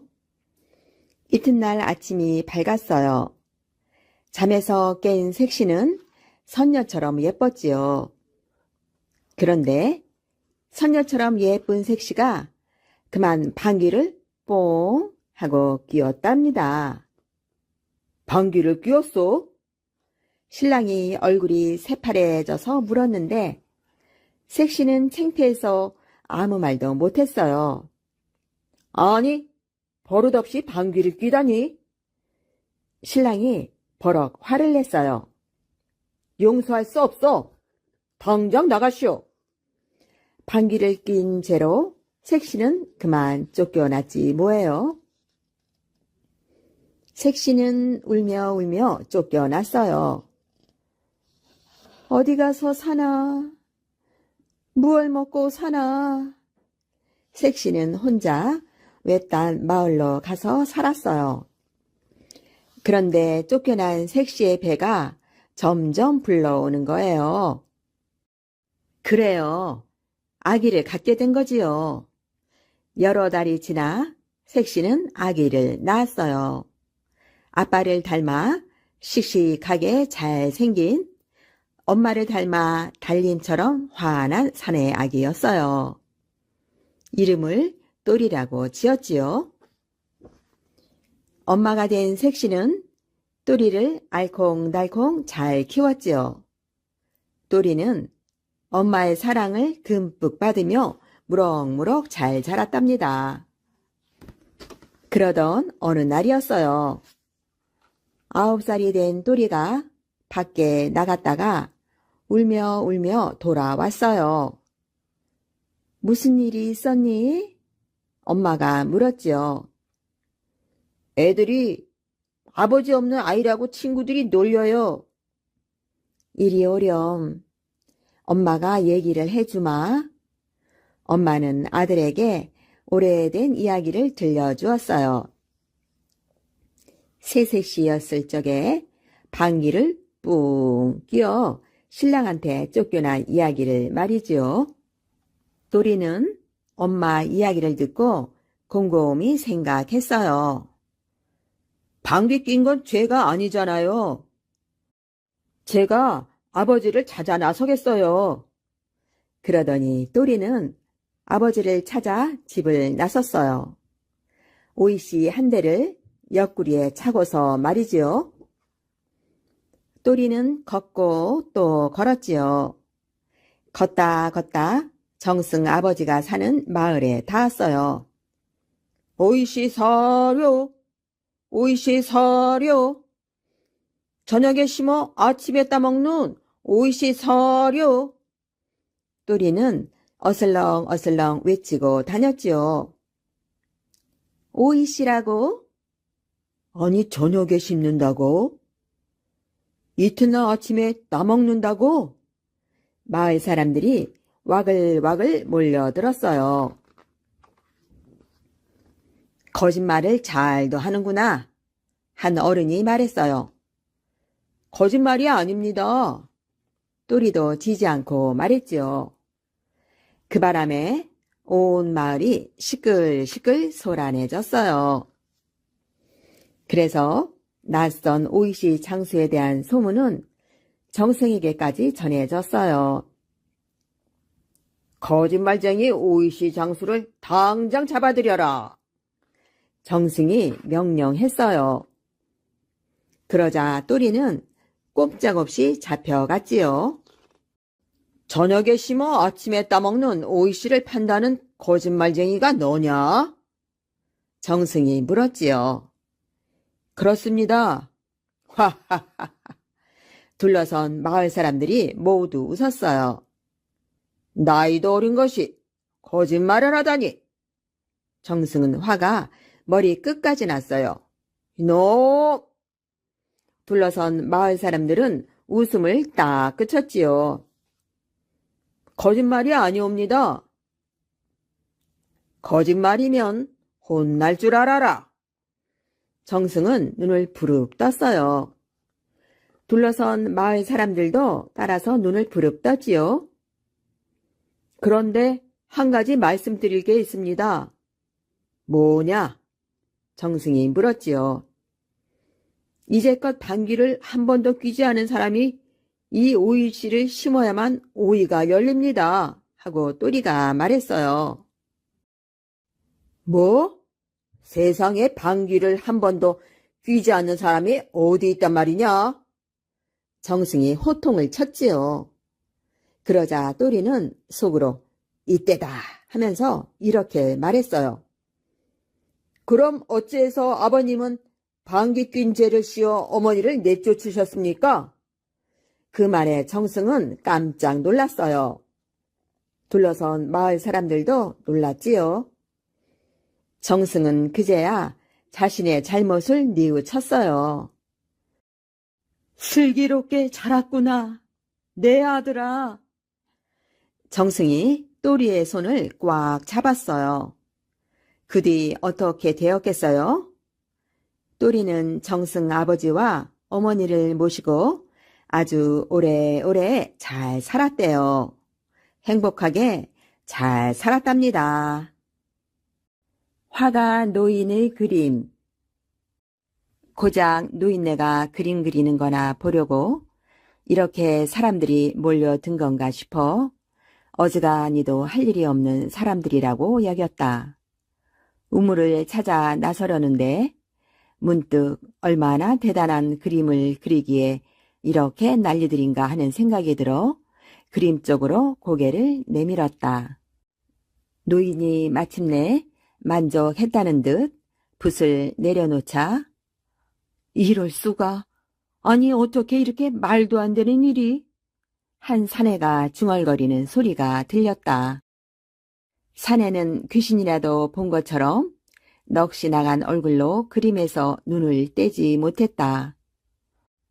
이튿날 아침이 밝았어요. 잠에서 깬 색시는 선녀처럼 예뻤지요. 그런데 선녀처럼 예쁜 색시가 그만 방귀를 뽕 하고 끼웠답니다. 방귀를 끼웠어? 신랑이 얼굴이 새파래져서 물었는데 색시는 창피해서 아무 말도 못했어요. 아니, 버릇없이 방귀를 끼다니? 신랑이 버럭 화를 냈어요. 용서할 수 없어. 당장 나가시오. 방귀를 낀 죄로 색시는 그만 쫓겨났지 뭐예요. 색시는 울며 쫓겨났어요. 어디 가서 사나? 무얼 먹고 사나? 색시는 혼자 외딴 마을로 가서 살았어요. 그런데 쫓겨난 색시의 배가 점점 불러오는 거예요. 그래요. 아기를 갖게 된 거지요. 여러 달이 지나 색시는 아기를 낳았어요. 아빠를 닮아 씩씩하게 잘생긴, 엄마를 닮아 달님처럼 환한 사내 아기였어요. 이름을 또리라고 지었지요. 엄마가 된 색시는 또리를 알콩달콩 잘 키웠지요. 또리는 엄마의 사랑을 듬뿍 받으며 무럭무럭 잘 자랐답니다. 그러던 어느 날이었어요. 9살이 된 또리가 밖에 나갔다가 울며 돌아왔어요. 무슨 일이 있었니? 엄마가 물었지요. 애들이 아버지 없는 아이라고 친구들이 놀려요. 이리 오렴. 엄마가 얘기를 해주마. 엄마는 아들에게 오래된 이야기를 들려주었어요. 새색시였을 적에 방귀를 뿡 끼워 신랑한테 쫓겨난 이야기를 말이지요. 또리는 엄마 이야기를 듣고 곰곰이 생각했어요. 방귀 낀 건 죄가 아니잖아요. 제가 아버지를 찾아 나서겠어요. 그러더니 또리는 아버지를 찾아 집을 나섰어요. 오이씨 한 대를 옆구리에 차고서 말이지요. 또리는 걷고 또 걸었지요. 걷다 정승 아버지가 사는 마을에 닿았어요. 오이씨 서려, 오이씨 서려. 저녁에 심어 아침에 따먹는 오이씨 서려. 또리는 어슬렁 외치고 다녔지요. 오이씨라고? 아니 저녁에 심는다고? 이튿날 아침에 따먹는다고? 마을 사람들이 와글와글 몰려들었어요. 거짓말을 잘도 하는구나. 한 어른이 말했어요. 거짓말이 아닙니다. 또리도 지지 않고 말했지요. 그 바람에 온 마을이 시끌시끌 소란해졌어요. 그래서 낯선 오이씨 장수에 대한 소문은 정승에게까지 전해졌어요. 거짓말쟁이 오이씨 장수를 당장 잡아들여라. 정승이 명령했어요. 그러자 또리는 꼼짝없이 잡혀갔지요. 저녁에 심어 아침에 따먹는 오이씨를 판다는 거짓말쟁이가 너냐? 정승이 물었지요. 그렇습니다. 하하하. 둘러선 마을 사람들이 모두 웃었어요. 나이도 어린 것이 거짓말을 하다니. 정승은 화가 머리 끝까지 났어요. 이놈! 둘러선 마을 사람들은 웃음을 딱 그쳤지요. 거짓말이 아니옵니다. 거짓말이면 혼날 줄 알아라. 정승은 눈을 부릅 떴어요. 둘러선 마을 사람들도 따라서 눈을 부릅 떴지요. 그런데 한 가지 말씀드릴 게 있습니다. 뭐냐? 정승이 물었지요. 이제껏 방귀를 한 번도 뀌지 않은 사람이 이 오이씨를 심어야만 오이가 열립니다. 하고 또리가 말했어요. 뭐? 세상에 방귀를 한 번도 뀌지 않는 사람이 어디 있단 말이냐? 정승이 호통을 쳤지요. 그러자 또리는 속으로 이때다 하면서 이렇게 말했어요. 그럼 어찌해서 아버님은 방귀 뀐 죄를 씌워 어머니를 내쫓으셨습니까? 그 말에 정승은 깜짝 놀랐어요. 둘러선 마을 사람들도 놀랐지요. 정승은 그제야 자신의 잘못을 뉘우쳤어요. 슬기롭게 자랐구나, 내 아들아. 정승이 또리의 손을 꽉 잡았어요. 그 뒤 어떻게 되었겠어요? 또리는 정승 아버지와 어머니를 모시고 아주 오래오래 잘 살았대요. 행복하게 잘 살았답니다. 화가 노인의 그림. 고작 노인네가 그림 그리는 거나 보려고 이렇게 사람들이 몰려든 건가 싶어 어지간히도 할 일이 없는 사람들이라고 여겼다. 우물을 찾아 나서려는데 문득 얼마나 대단한 그림을 그리기에 이렇게 난리들인가 하는 생각이 들어 그림 쪽으로 고개를 내밀었다. 노인이 마침내 만족했다는 듯 붓을 내려놓자 이럴 수가, 아니 어떻게 이렇게 말도 안 되는 일이? 한 사내가 중얼거리는 소리가 들렸다. 사내는 귀신이라도 본 것처럼 넋이 나간 얼굴로 그림에서 눈을 떼지 못했다.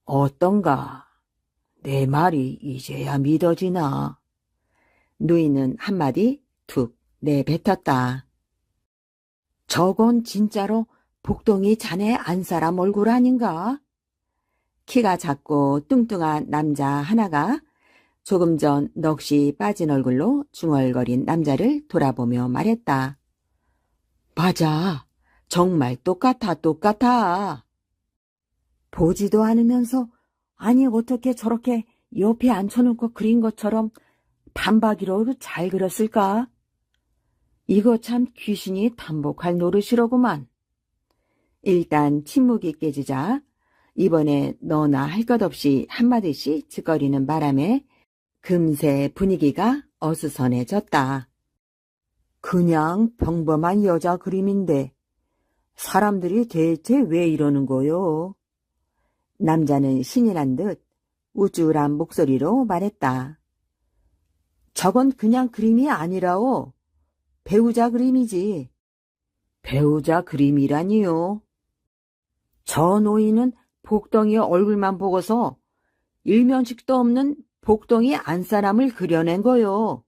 어떤가? 내 말이 이제야 믿어지나? 노인은 한마디 툭 내뱉었다. 저건 진짜로 복동이 자네 안사람 얼굴 아닌가? 키가 작고 뚱뚱한 남자 하나가 조금 전 넋이 빠진 얼굴로 중얼거린 남자를 돌아보며 말했다. 맞아. 정말 똑같아. 보지도 않으면서 아니 어떻게 저렇게 옆에 앉혀놓고 그린 것처럼 반박이로 잘 그렸을까? 이거 참 귀신이 탐복할 노릇이로구만. 일단 침묵이 깨지자 이번에 너나 할 것 없이 한마디씩 짓거리는 바람에 금세 분위기가 어수선해졌다. 그냥 평범한 여자 그림인데 사람들이 대체 왜 이러는 거요? 남자는 신이 난 듯 우쭐한 목소리로 말했다. 저건 그냥 그림이 아니라오. 배우자 그림이지. 배우자 그림이라니요. 저 노인은 복덩이 얼굴만 보고서 일면식도 없는 복덩이 안사람을 그려낸 거요.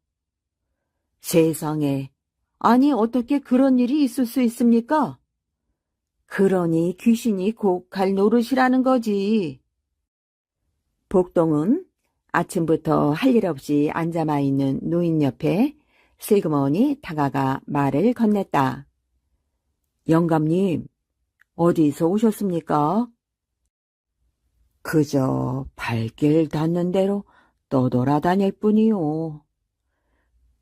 세상에, 아니 어떻게 그런 일이 있을 수 있습니까? 그러니 귀신이 꼭 갈 노릇이라는 거지. 복동은 아침부터 할 일 없이 앉아만 있는 노인 옆에 슬그머니 다가가 말을 건넸다. 영감님, 어디서 오셨습니까? 그저 발길 닿는 대로 떠돌아다닐 뿐이요.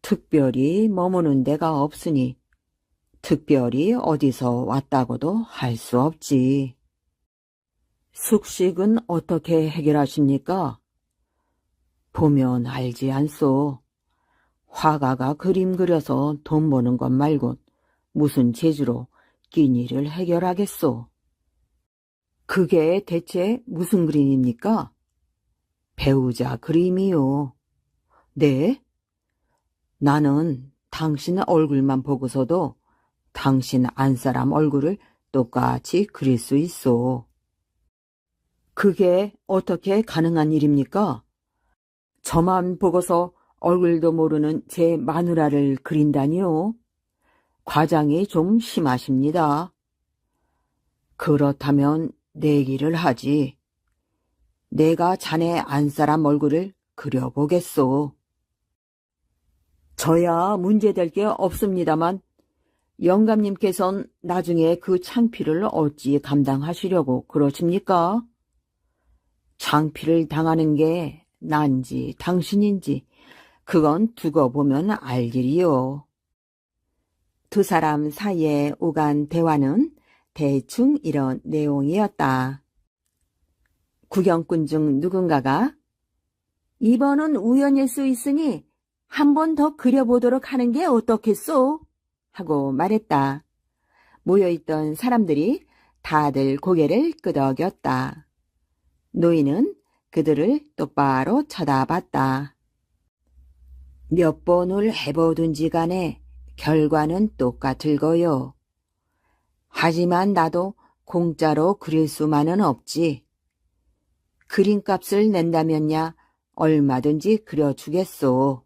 특별히 머무는 데가 없으니 특별히 어디서 왔다고도 할 수 없지. 숙식은 어떻게 해결하십니까? 보면 알지 않소. 화가가 그림 그려서 돈 버는 것 말곤 무슨 재주로 끼니를 해결하겠소. 그게 대체 무슨 그림입니까? 배우자 그림이요. 네? 나는 당신 얼굴만 보고서도 당신 안사람 얼굴을 똑같이 그릴 수 있어. 그게 어떻게 가능한 일입니까? 저만 보고서 얼굴도 모르는 제 마누라를 그린다니요? 과장이 좀 심하십니다. 그렇다면 내기를 하지. 내가 자네 안사람 얼굴을 그려보겠소. 저야 문제될 게 없습니다만 영감님께선 나중에 그 창피를 어찌 감당하시려고 그러십니까? 창피를 당하는 게 난지 당신인지 그건 두고 보면 알 일이요. 두 사람 사이에 오간 대화는 대충 이런 내용이었다. 구경꾼 중 누군가가 이번은 우연일 수 있으니 한 번 더 그려보도록 하는 게 어떻겠소? 하고 말했다. 모여있던 사람들이 다들 고개를 끄덕였다. 노인은 그들을 똑바로 쳐다봤다. 몇 번을 해보든지 간에 결과는 똑같을 거요. 하지만 나도 공짜로 그릴 수만은 없지. 그림값을 낸다면야 얼마든지 그려주겠소.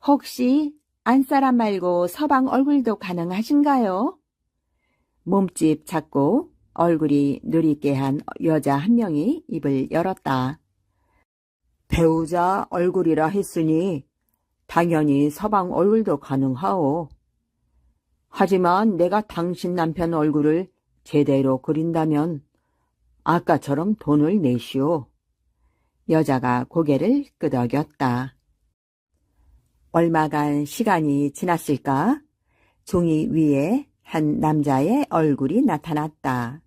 혹시 안사람 말고 서방 얼굴도 가능하신가요? 몸집 작고 얼굴이 누리게 한 여자 한 명이 입을 열었다. 배우자 얼굴이라 했으니 당연히 서방 얼굴도 가능하오. 하지만 내가 당신 남편 얼굴을 제대로 그린다면 아까처럼 돈을 내시오. 여자가 고개를 끄덕였다. 얼마간 시간이 지났을까? 종이 위에 한 남자의 얼굴이 나타났다.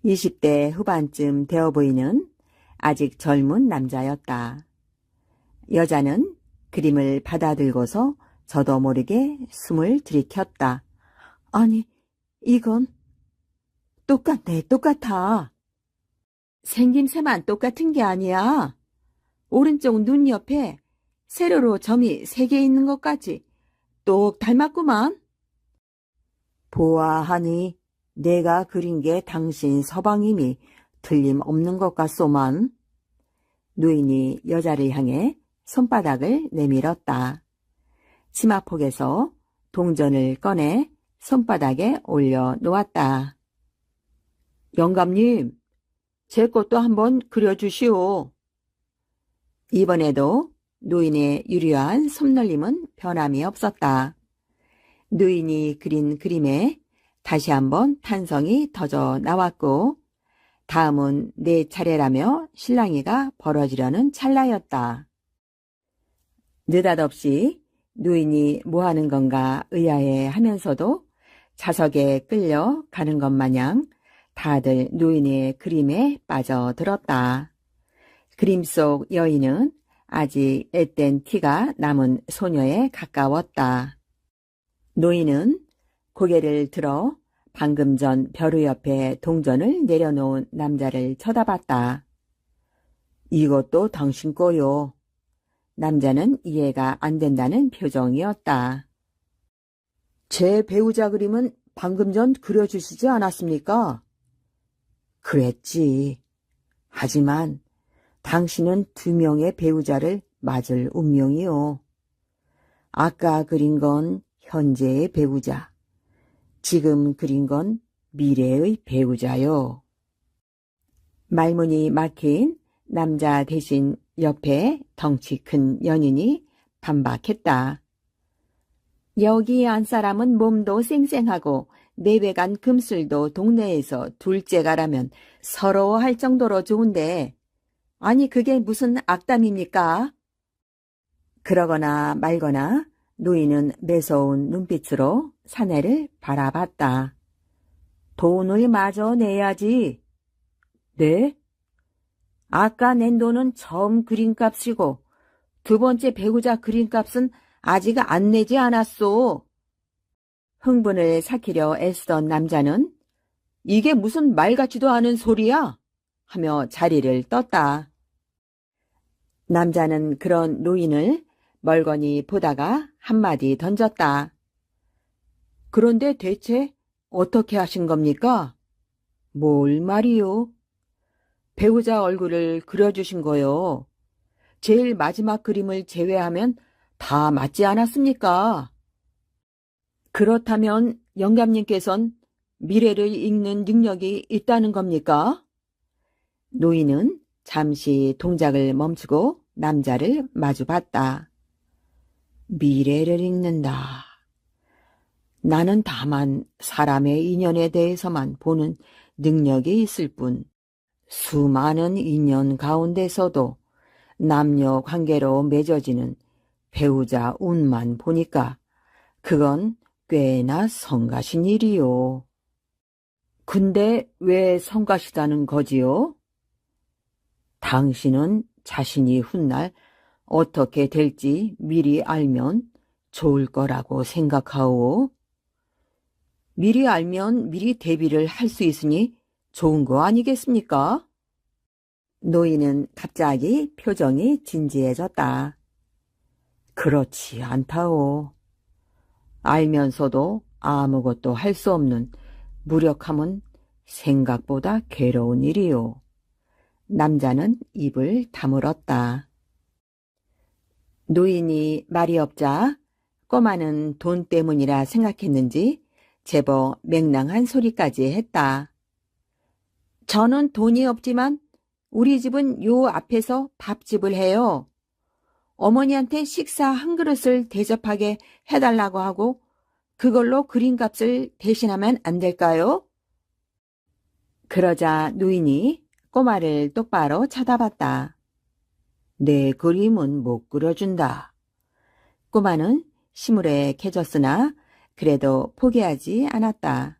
20대 후반쯤 되어 보이는 아직 젊은 남자였다. 여자는 그림을 받아들고서 저도 모르게 숨을 들이켰다. 아니, 이건 똑같네, 똑같아. 생김새만 똑같은 게 아니야. 오른쪽 눈 옆에 세로로 점이 3개 있는 것까지 똑 닮았구만. 보아하니 내가 그린 게 당신 서방님이 틀림없는 것 같소만. 노인이 여자를 향해 손바닥을 내밀었다. 치마폭에서 동전을 꺼내 손바닥에 올려 놓았다. 영감님, 제 것도 한번 그려주시오. 이번에도 노인의 유려한 손놀림은 변함이 없었다. 노인이 그린 그림에 다시 한번 탄성이 터져 나왔고 다음은 내 차례라며 실랑이가 벌어지려는 찰나였다. 느닷없이 노인이 뭐하는 건가 의아해 하면서도 자석에 끌려 가는 것 마냥 다들 노인의 그림에 빠져들었다. 그림 속 여인은 아직 앳된 티가 남은 소녀에 가까웠다. 노인은 고개를 들어 방금 전 벼루 옆에 동전을 내려놓은 남자를 쳐다봤다. 이것도 당신 거요. 남자는 이해가 안 된다는 표정이었다. 제 배우자 그림은 방금 전 그려주시지 않았습니까? 그랬지. 하지만 당신은 2명의 배우자를 맞을 운명이요. 아까 그린 건 현재의 배우자, 지금 그린 건 미래의 배우자요. 말문이 막힌 남자 대신 옆에 덩치 큰 연인이 반박했다. 여기 안 사람은 몸도 쌩쌩하고 내외간 금술도 동네에서 둘째가라면 서러워할 정도로 좋은데 아니 그게 무슨 악담입니까? 그러거나 말거나 노인은 매서운 눈빛으로 사내를 바라봤다. 돈을 마저 내야지. 네? 아까 낸 돈은 처음 그림값이고 2번째 배우자 그림값은 아직 안 내지 않았소. 흥분을 삭히려 애쓰던 남자는 이게 무슨 말 같지도 않은 소리야? 하며 자리를 떴다. 남자는 그런 노인을 멀거니 보다가 한마디 던졌다. 그런데 대체 어떻게 하신 겁니까? 뭘 말이요? 배우자 얼굴을 그려주신 거요. 제일 마지막 그림을 제외하면 다 맞지 않았습니까? 그렇다면 영감님께선 미래를 읽는 능력이 있다는 겁니까? 노인은 잠시 동작을 멈추고 남자를 마주봤다. 미래를 읽는다. 나는 다만 사람의 인연에 대해서만 보는 능력이 있을 뿐, 수많은 인연 가운데서도 남녀 관계로 맺어지는 배우자 운만 보니까 그건 꽤나 성가신 일이요. 근데 왜 성가시다는 거지요? 당신은 자신이 훗날 어떻게 될지 미리 알면 좋을 거라고 생각하오. 미리 알면 미리 대비를 할 수 있으니 좋은 거 아니겠습니까? 노인은 갑자기 표정이 진지해졌다. 그렇지 않다오. 알면서도 아무것도 할 수 없는 무력함은 생각보다 괴로운 일이요. 남자는 입을 다물었다. 노인이 말이 없자 꼬마는 돈 때문이라 생각했는지 제법 맹랑한 소리까지 했다. 저는 돈이 없지만 우리 집은 요 앞에서 밥집을 해요. 어머니한테 식사 한 그릇을 대접하게 해달라고 하고 그걸로 그림값을 대신하면 안 될까요? 그러자 노인이 꼬마를 똑바로 쳐다봤다. 내 그림은 못 그려준다. 꼬마는 시무룩해졌으나 그래도 포기하지 않았다.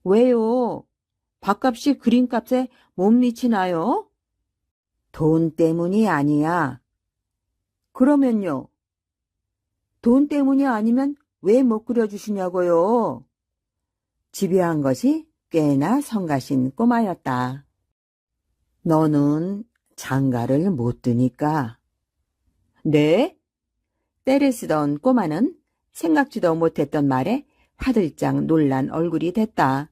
왜요? 밥값이 그림값에 못 미치나요? 돈 때문이 아니야. 그러면요? 돈 때문이 아니면 왜 못 그려주시냐고요? 집요한 것이 꽤나 성가신 꼬마였다. 너는 장가를 못 드니까. 네? 때를 쓰던 꼬마는 생각지도 못했던 말에 화들짝 놀란 얼굴이 됐다.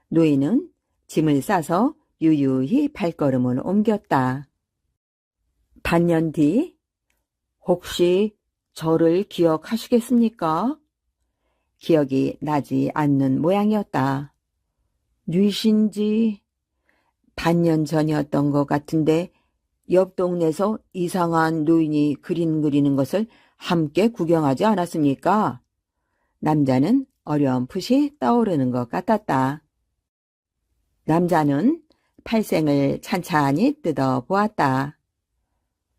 노인은 짐을 싸서 유유히 발걸음을 옮겼다. 반년 뒤, 혹시 저를 기억하시겠습니까? 기억이 나지 않는 모양이었다. 뉘신지 반년 전이었던 것 같은데 옆 동네에서 이상한 노인이 그림 그리는 것을 함께 구경하지 않았습니까? 남자는 어렴풋이 떠오르는 것 같았다. 남자는 팔생을 찬찬히 뜯어보았다.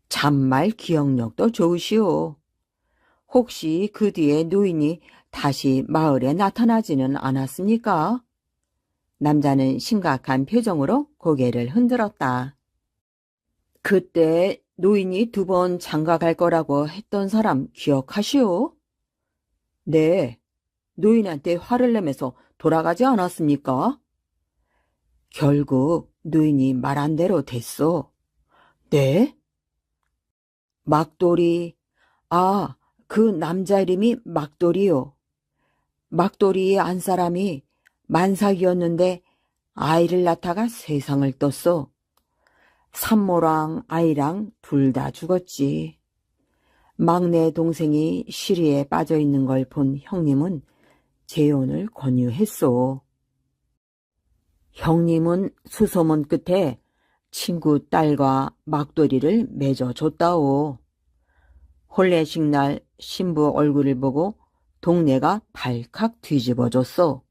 참말 기억력도 좋으시오. 혹시 그 뒤에 노인이 다시 마을에 나타나지는 않았습니까? 남자는 심각한 표정으로 고개를 흔들었다. 그때 노인이 2번 장가 갈 거라고 했던 사람 기억하시오? 네, 노인한테 화를 내면서 돌아가지 않았습니까? 결국 노인이 말한 대로 됐소. 네? 막돌이, 그 남자 이름이 막돌이요. 막돌이의 한 사람이 만삭이었는데 아이를 낳다가 세상을 떴어. 산모랑 아이랑 둘 다 죽었지. 막내 동생이 시리에 빠져 있는 걸 본 형님은 재혼을 권유했소. 형님은 수소문 끝에 친구 딸과 막돌이를 맺어줬다오. 혼례식 날 신부 얼굴을 보고 동네가 발칵 뒤집어졌어.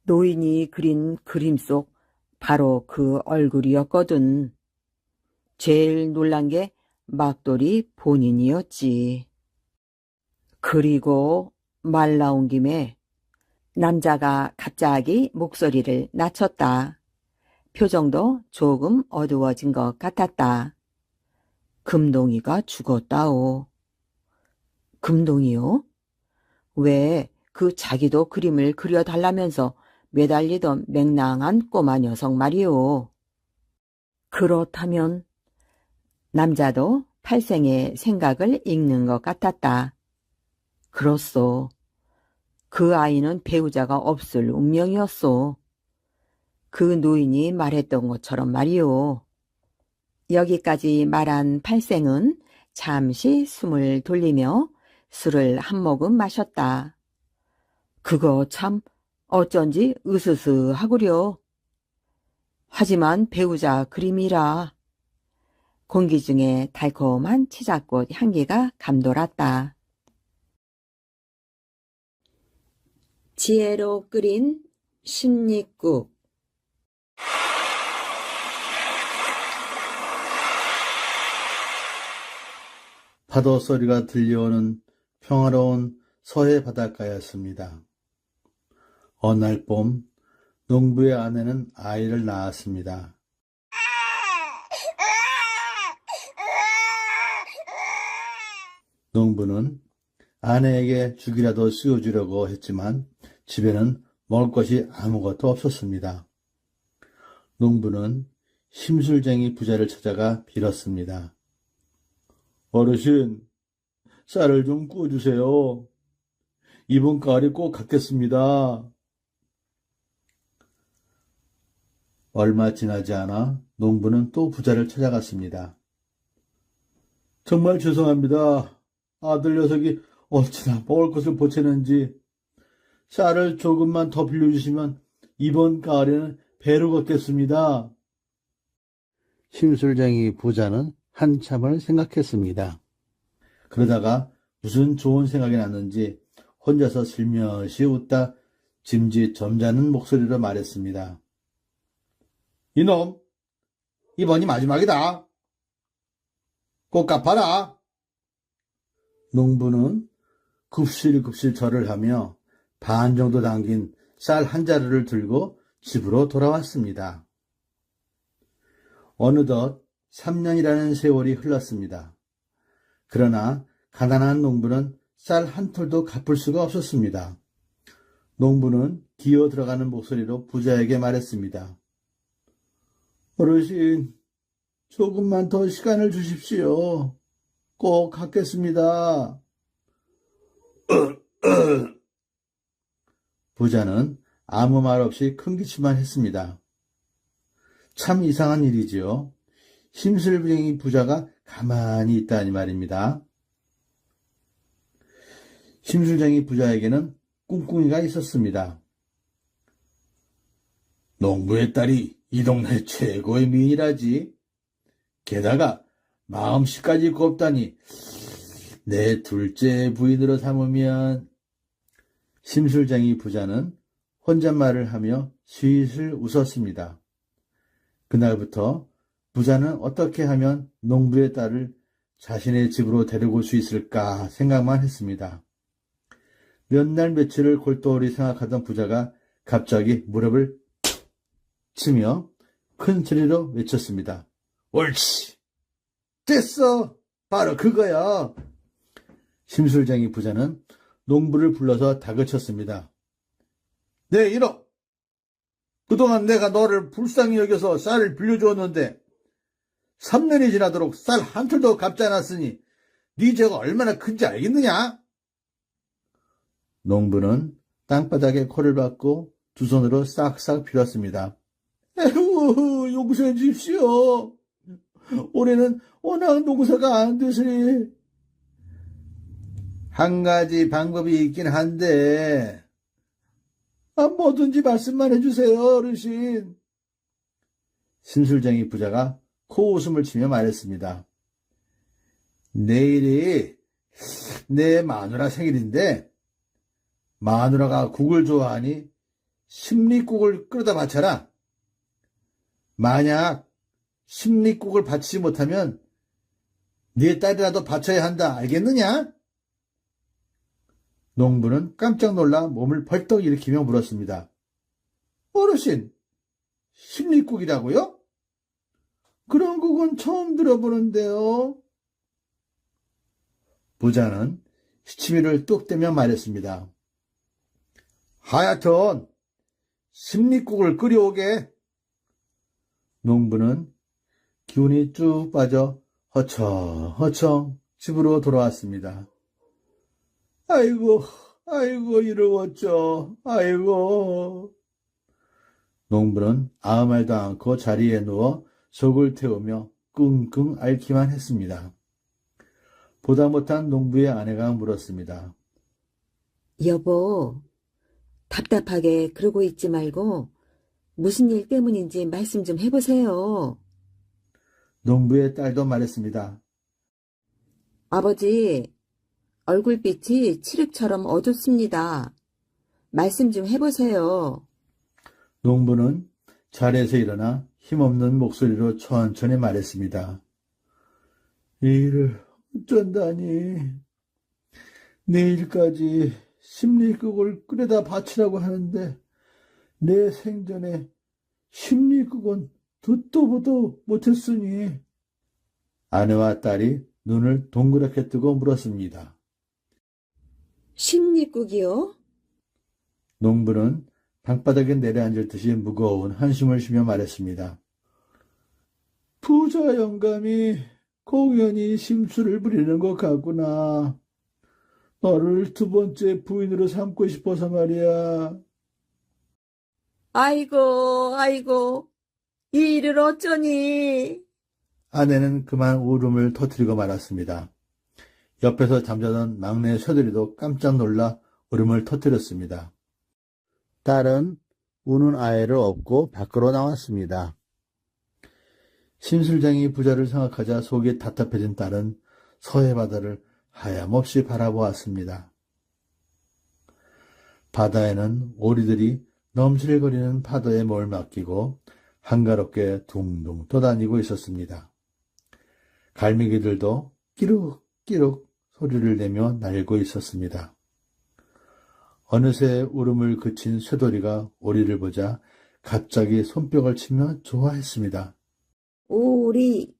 노인이 그린 그림 속 바로 그 얼굴이었거든. 제일 놀란 게 막돌이 본인이었지. 그리고 말 나온 김에 남자가 갑자기 목소리를 낮췄다. 표정도 조금 어두워진 것 같았다. 금동이가 죽었다오. 금동이요? 왜 그 자기도 그림을 그려달라면서 매달리던 맹랑한 꼬마 녀석 말이오. 그렇다면 남자도 팔생의 생각을 읽는 것 같았다. 그렇소. 그 아이는 배우자가 없을 운명이었소. 그 노인이 말했던 것처럼 말이오. 여기까지 말한 팔생은 잠시 숨을 돌리며 술을 한 모금 마셨다. 그거 참 어쩐지 으스스하구려. 하지만 배우자 그림이라. 공기 중에 달콤한 치자꽃 향기가 감돌았다. 지혜로 끓인 심리국. 파도 소리가 들려오는 평화로운 서해 바닷가였습니다. 어느 날 봄, 농부의 아내는 아이를 낳았습니다. 농부는 아내에게 죽이라도 씌워주려고 했지만 집에는 먹을 것이 아무것도 없었습니다. 농부는 심술쟁이 부자를 찾아가 빌었습니다. 어르신, 쌀을 좀 구워주세요. 이번 가을에 꼭 갚겠습니다. 얼마 지나지 않아 농부는 또 부자를 찾아갔습니다. 정말 죄송합니다. 아들 녀석이 어찌나 먹을 것을 보채는지 쌀을 조금만 더 빌려주시면 이번 가을에는 배로 걷겠습니다. 심술쟁이 부자는 한참을 생각했습니다. 그러다가 무슨 좋은 생각이 났는지 혼자서 슬며시 웃다 짐짓 점잖은 목소리로 말했습니다. 이놈, 이번이 마지막이다. 꼭 갚아라. 농부는 급실급실 절을 하며 반 정도 담긴 쌀 한 자루를 들고 집으로 돌아왔습니다. 어느덧 3년이라는 세월이 흘렀습니다. 그러나 가난한 농부는 쌀 한 톨도 갚을 수가 없었습니다. 농부는 기어 들어가는 목소리로 부자에게 말했습니다. 어르신, 조금만 더 시간을 주십시오. 꼭 갚겠습니다. 부자는 아무 말 없이 큰 기침만 했습니다. 참 이상한 일이지요. 심술쟁이 부자가 가만히 있다니 말입니다. 심술쟁이 부자에게는 꿍꿍이가 있었습니다. 농부의 딸이 이 동네 최고의 미인이라지. 게다가 마음씨까지 곱다니 내 둘째 부인으로 삼으면. 심술쟁이 부자는 혼잣말을 하며 슬슬 웃었습니다. 그날부터 부자는 어떻게 하면 농부의 딸을 자신의 집으로 데리고 올 수 있을까 생각만 했습니다. 몇 날 며칠을 골똘히 생각하던 부자가 갑자기 무릎을 치며 큰 소리로 외쳤습니다. 옳지! 됐어! 바로 그거야! 심술쟁이 부자는 농부를 불러서 다그쳤습니다. 네, 이놈! 그동안 내가 너를 불쌍히 여겨서 쌀을 빌려주었는데 3년이 지나도록 쌀 한 톨도 갚지 않았으니 네 죄가 얼마나 큰지 알겠느냐? 농부는 땅바닥에 코를 박고 두 손으로 싹싹 빌었습니다. 에휴, 용서해 주십시오. 올해는 워낙 농사가 안 되시니. 한 가지 방법이 있긴 한데 뭐든지 말씀만 해주세요, 어르신. 심술쟁이 부자가 코웃음을 치며 말했습니다. 내일이 내 마누라 생일인데 마누라가 국을 좋아하니 심리국을 끓여다 바쳐라. 만약 심리국을 바치지 못하면 네 딸이라도 바쳐야 한다. 알겠느냐? 농부는 깜짝 놀라 몸을 벌떡 일으키며 물었습니다. 어르신, 심리국이라고요? 그런 국은 처음 들어보는데요. 부자는 시치미를 뚝 떼며 말했습니다. 하여튼 심리국을 끓여오게. 농부는 기운이 쭉 빠져 허청허청 집으로 돌아왔습니다. 아이고, 이러웠죠. 아이고. 농부는 아무 말도 않고 자리에 누워 속을 태우며 끙끙 앓기만 했습니다. 보다 못한 농부의 아내가 물었습니다. 여보, 답답하게 그러고 있지 말고 무슨 일 때문인지 말씀 좀 해보세요. 농부의 딸도 말했습니다. 아버지, 얼굴빛이 칠흑처럼 어둡습니다. 말씀 좀 해보세요. 농부는 자리에서 일어나 힘없는 목소리로 천천히 말했습니다. 이 일을 어쩐다니. 내일까지 십리국을 끓여다 바치라고 하는데 내 생전에 십리국은 듣도 보도 못했으니. 아내와 딸이 눈을 동그랗게 뜨고 물었습니다. 십리국이요? 농부는 방바닥에 내려앉을 듯이 무거운 한숨을 쉬며 말했습니다. 부자 영감이 공연히 심술을 부리는 것 같구나. 너를 두 번째 부인으로 삼고 싶어서 말이야. 아이고, 이 일을 어쩌니? 아내는 그만 울음을 터뜨리고 말았습니다. 옆에서 잠자던 막내 새들이도 깜짝 놀라 울음을 터뜨렸습니다. 딸은 우는 아이를 업고 밖으로 나왔습니다. 심술쟁이 부자를 생각하자 속이 답답해진 딸은 서해 바다를 하염없이 바라보았습니다. 바다에는 오리들이 넘실거리는 파도에 몸을 맡기고 한가롭게 둥둥 떠다니고 있었습니다. 갈매기들도 끼룩끼룩 소리를 내며 날고 있었습니다. 어느새 울음을 그친 쇠돌이가 오리를 보자 갑자기 손뼉을 치며 좋아했습니다. 오리.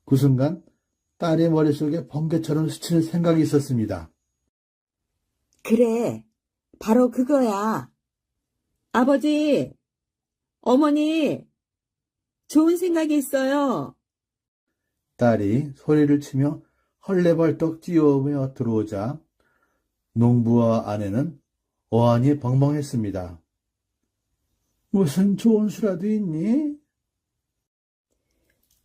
그 순간 딸의 머릿속에 번개처럼 스치는 생각이 있었습니다. 그래, 바로 그거야. 아버지, 어머니, 좋은 생각이 있어요. 딸이 소리를 치며 헐레벌떡 뛰어오며 들어오자 농부와 아내는 어안이 벙벙했습니다. 무슨 좋은 수라도 있니?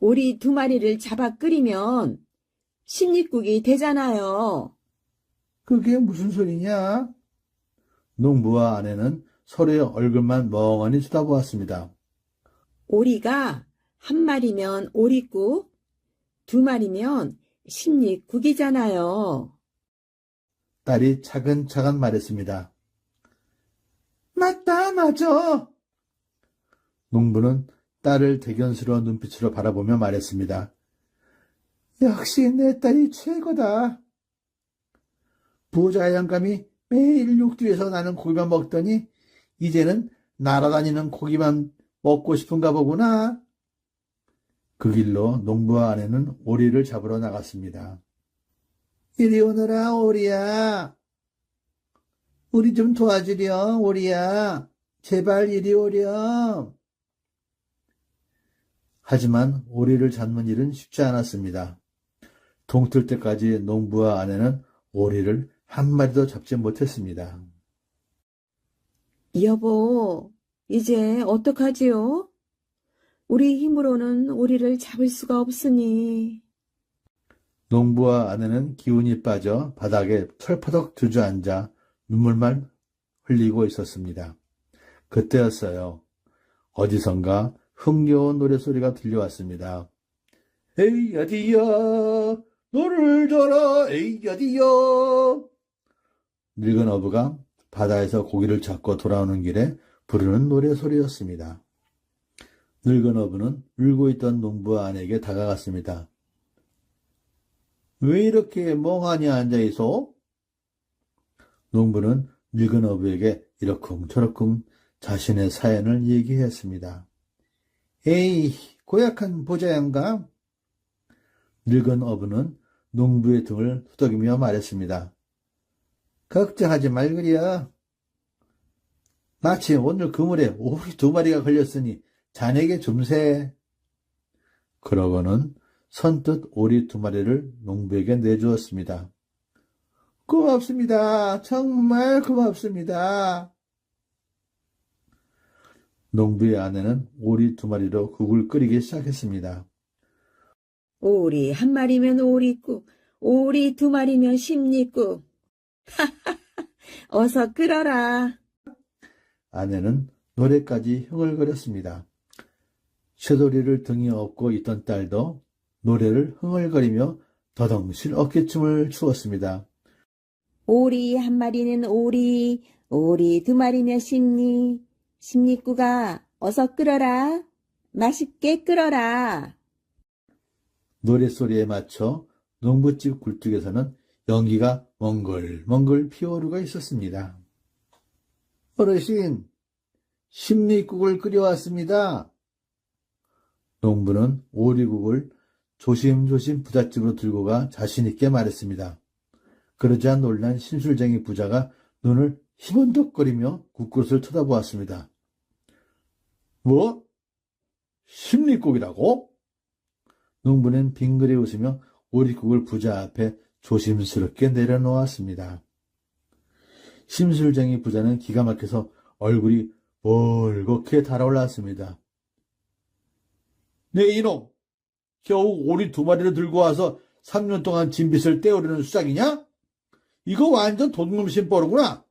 오리 2마리를 잡아 끓이면 십리국이 되잖아요. 그게 무슨 소리냐? 농부와 아내는 서로의 얼굴만 멍하니 쳐다보았습니다. 오리가 1마리면 오리국, 2마리면 십리국이잖아요. 딸이 차근차근 말했습니다. 맞아. 농부는 딸을 대견스러운 눈빛으로 바라보며 말했습니다. 역시 내 딸이 최고다. 부자 영감이 매일 육지에서 나는 고기만 먹더니 이제는 날아다니는 고기만 먹고 싶은가 보구나. 그 길로 농부와 아내는 오리를 잡으러 나갔습니다. 이리 오너라, 오리야. 우리 좀 도와주렴, 오리야. 제발 이리 오렴. 하지만 오리를 잡는 일은 쉽지 않았습니다. 동틀 때까지 농부와 아내는 오리를 한 마리도 잡지 못했습니다. 여보, 이제 어떡하지요? 우리 힘으로는 오리를 잡을 수가 없으니. 농부와 아내는 기운이 빠져 바닥에 철퍼덕 주저앉아 눈물만 흘리고 있었습니다. 그때였어요. 어디선가 흥겨운 노래소리가 들려왔습니다. 에이 어디야 너를 줘라 에이 어디야. 늙은 어부가 바다에서 고기를 잡고 돌아오는 길에 부르는 노래소리였습니다. 늙은 어부는 울고 있던 농부와 아내에게 다가갔습니다. 왜 이렇게 멍하니 앉아있어? 농부는 늙은 어부에게 이러쿵저러쿵 자신의 사연을 얘기했습니다. 에이, 고약한 부자 영감. 늙은 어부는 농부의 등을 후덕이며 말했습니다. 걱정하지 말거리야. 마치 오늘 그물에 오리 2마리가 걸렸으니 자네에게 줌세. 그러고는 선뜻 오리 2마리를 농부에게 내주었습니다. 고맙습니다. 정말 고맙습니다. 농부의 아내는 오리 2마리로 국을 끓이기 시작했습니다. 오리 1마리면 오리국, 오리 2마리면 십리국. 어서 끓어라. 아내는 노래까지 흥얼거렸습니다. 쇠도리를 등에 업고 있던 딸도 노래를 흥얼거리며 더덩실 어깨춤을 추었습니다. 오리 한 마리는 오리, 오리 두 마리면 십리. 십리꾸가 어서 끓어라. 맛있게 끓어라. 노랫소리에 맞춰 농부집 굴뚝에서는 연기가 멍글멍글 피어오르고 있었습니다. 어르신, 십리국을 끓여왔습니다. 농부는 오리국을 조심조심 부잣집으로 들고 가 자신있게 말했습니다. 그러자 놀란 심술쟁이 부자가 눈을 희번덕거리며 국그릇을 쳐다보았습니다. 뭐? 십리국이라고? 농부는 빙그레 웃으며 오리국을 부자 앞에 조심스럽게 내려놓았습니다. 심술쟁이 부자는 기가 막혀서 얼굴이 벌겋게 달아올랐습니다. 네 이놈! 겨우 오리 2마리를 들고 와서 3년 동안 진빚을 떼어오려는 수작이냐? 이거 완전 돈놈신 뽀르구나.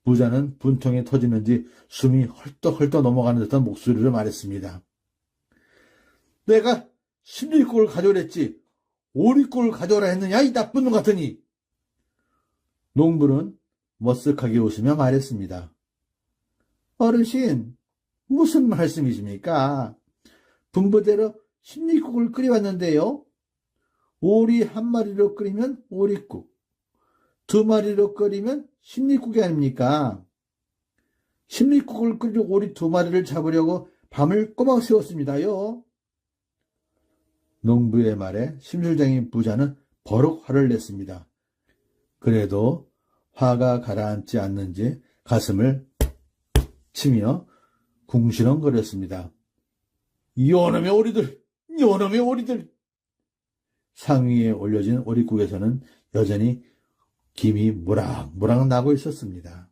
부자는 분통이 터지는지 숨이 헐떡헐떡 넘어가는 듯한 목소리로 말했습니다. 내가 십리국을 가져오랬지 오리국을 가져오라 했느냐 이 나쁜 놈 같으니. 농부는 머쓱하게 웃으며 말했습니다. 어르신, 무슨 말씀이십니까? 분부대로 십리국을 끓여왔는데요. 오리 한 마리로 끓이면 오리국, 2마리로 끓이면 십리국이 아닙니까? 십리국을 끓여 오리 2마리를 잡으려고 밤을 꼬박 새웠습니다요. 농부의 말에 심술쟁이 부자는 버럭 화를 냈습니다. 그래도 화가 가라앉지 않는지 가슴을 치며 궁시렁거렸습니다. 이놈의 오리들! 이놈의 오리들! 상위에 올려진 오리국에서는 여전히 김이 무락무락 나고 있었습니다.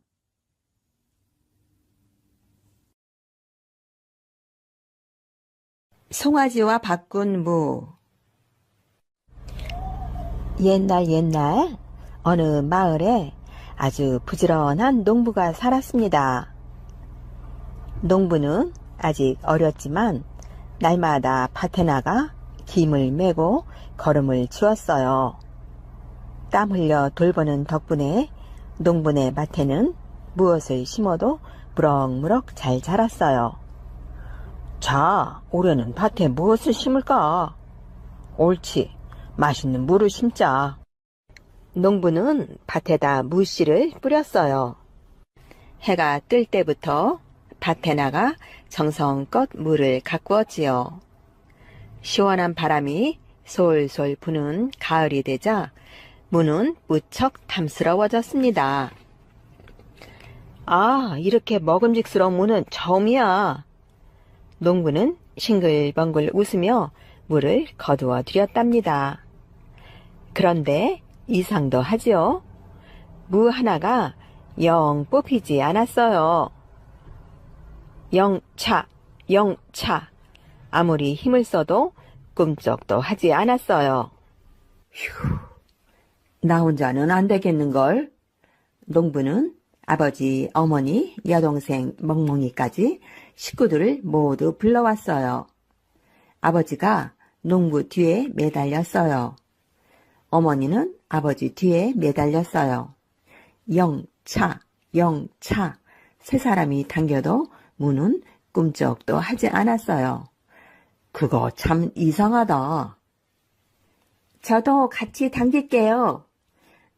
송아지와 바꾼 무. 옛날 어느 마을에 아주 부지런한 농부가 살았습니다. 농부는 아직 어렸지만 날마다 밭에 나가 김을 메고 거름을 주었어요. 땀 흘려 돌보는 덕분에 농부네 밭에는 무엇을 심어도 무럭무럭 잘 자랐어요. 자, 올해는 밭에 무엇을 심을까? 옳지, 맛있는 무를 심자. 농부는 밭에다 무씨를 뿌렸어요. 해가 뜰 때부터 밭에 나가 정성껏 무를 가꾸었지요. 시원한 바람이 솔솔 부는 가을이 되자 무는 무척 탐스러워졌습니다. 아, 이렇게 먹음직스러운 무는 처음이야. 농부는 싱글벙글 웃으며 무를 거두어 들였답니다. 그런데 이상도 하지요. 무 하나가 영 뽑히지 않았어요. 영차. 아무리 힘을 써도 꿈쩍도 하지 않았어요. 나 혼자는 안 되겠는걸. 농부는 아버지, 어머니, 여동생, 멍멍이까지 식구들을 모두 불러왔어요. 아버지가 농부 뒤에 매달렸어요. 어머니는 아버지 뒤에 매달렸어요. 영차. 세 사람이 당겨도 무는 꿈쩍도 하지 않았어요. 그거 참 이상하다. 저도 같이 당길게요.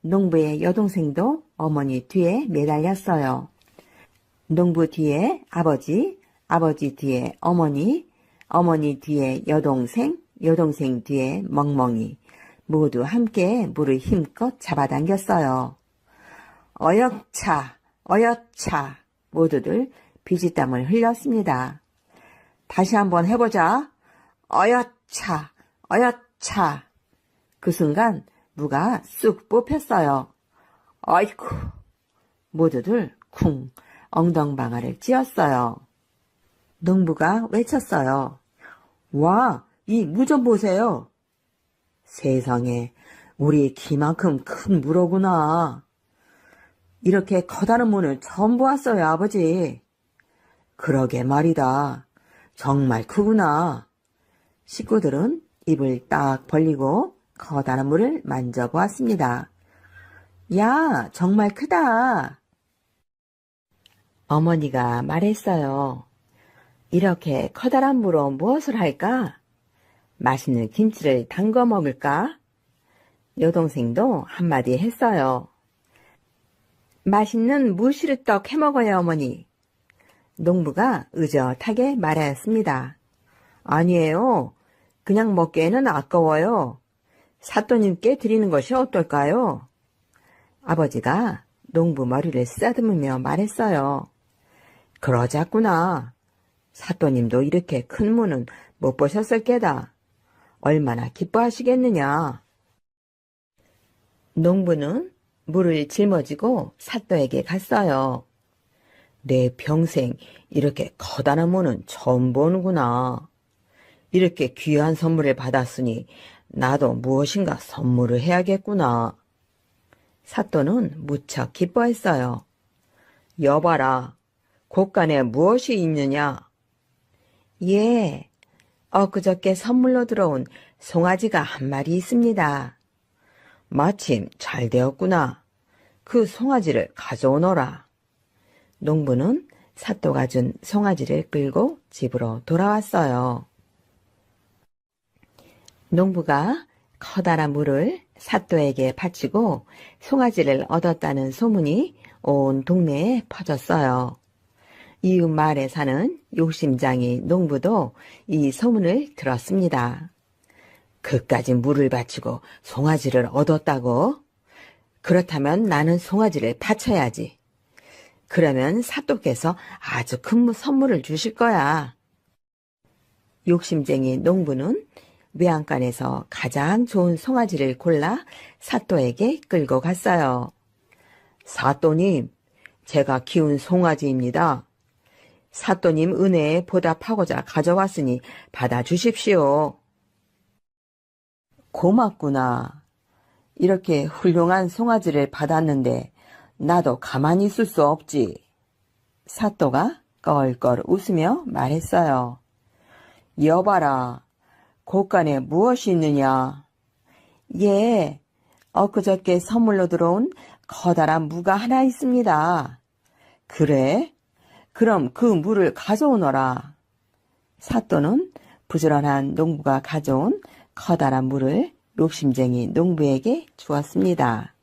농부의 여동생도 어머니 뒤에 매달렸어요. 농부 뒤에 아버지, 아버지 뒤에 어머니, 어머니 뒤에 여동생, 여동생 뒤에 멍멍이 모두 함께 물을 힘껏 잡아당겼어요. 어여차 모두들 비지땀을 흘렸습니다. 다시 한번 해보자. 어여차. 그 순간 무가 쑥 뽑혔어요. 아이쿠. 모두들 쿵 엉덩방아를 찧었어요. 농부가 외쳤어요. 와, 이 무 좀 보세요. 세상에, 우리 키만큼 큰 무로구나. 이렇게 커다란 문을 처음 보았어요, 아버지. 그러게 말이다. 정말 크구나. 식구들은 입을 딱 벌리고 커다란 문을 만져보았습니다. 야, 정말 크다. 어머니가 말했어요. 이렇게 커다란 무로 무엇을 할까? 맛있는 김치를 담궈 먹을까? 여동생도 한마디 했어요. 맛있는 무시루떡 해먹어요, 어머니. 농부가 의젓하게 말하였습니다. 아니에요. 그냥 먹기에는 아까워요. 사또님께 드리는 것이 어떨까요? 아버지가 농부 머리를 쓰다듬으며 말했어요. 그러자꾸나. 사또님도 이렇게 큰 무는 못 보셨을 게다. 얼마나 기뻐하시겠느냐. 농부는 물을 짊어지고 사또에게 갔어요. 내 평생 이렇게 커다란 무는 처음 보는구나. 이렇게 귀한 선물을 받았으니 나도 무엇인가 선물을 해야겠구나. 사또는 무척 기뻐했어요. 여봐라, 곳간에 무엇이 있느냐? 예, 엊그저께 선물로 들어온 송아지가 한 마리 있습니다. 마침 잘 되었구나. 그 송아지를 가져오너라. 농부는 사또가 준 송아지를 끌고 집으로 돌아왔어요. 농부가 커다란 물을 사또에게 바치고 송아지를 얻었다는 소문이 온 동네에 퍼졌어요. 이웃 마을에 사는 욕심장이 농부도 이 소문을 들었습니다. 그까지 물을 바치고 송아지를 얻었다고? 그렇다면 나는 송아지를 바쳐야지. 그러면 사또께서 아주 큰 선물을 주실 거야. 욕심쟁이 농부는 외양간에서 가장 좋은 송아지를 골라 사또에게 끌고 갔어요. 사또님, 제가 키운 송아지입니다. 사또님 은혜에 보답하고자 가져왔으니 받아주십시오. 고맙구나. 이렇게 훌륭한 송아지를 받았는데 나도 가만히 있을 수 없지. 사또가 껄껄 웃으며 말했어요. 여봐라, 곳간에 무엇이 있느냐? 예, 엊그저께 선물로 들어온 커다란 무가 하나 있습니다. 그래? 그럼 그 무를 가져오너라. 사또는 부지런한 농부가 가져온 커다란 무를 욕심쟁이 농부에게 주었습니다.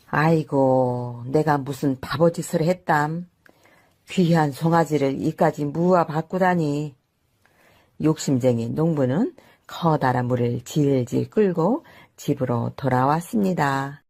아이고, 내가 무슨 바보짓을 했담. 귀한 송아지를 이까지 무와 바꾸다니. 욕심쟁이 농부는 커다란 물을 질질 끌고 집으로 돌아왔습니다.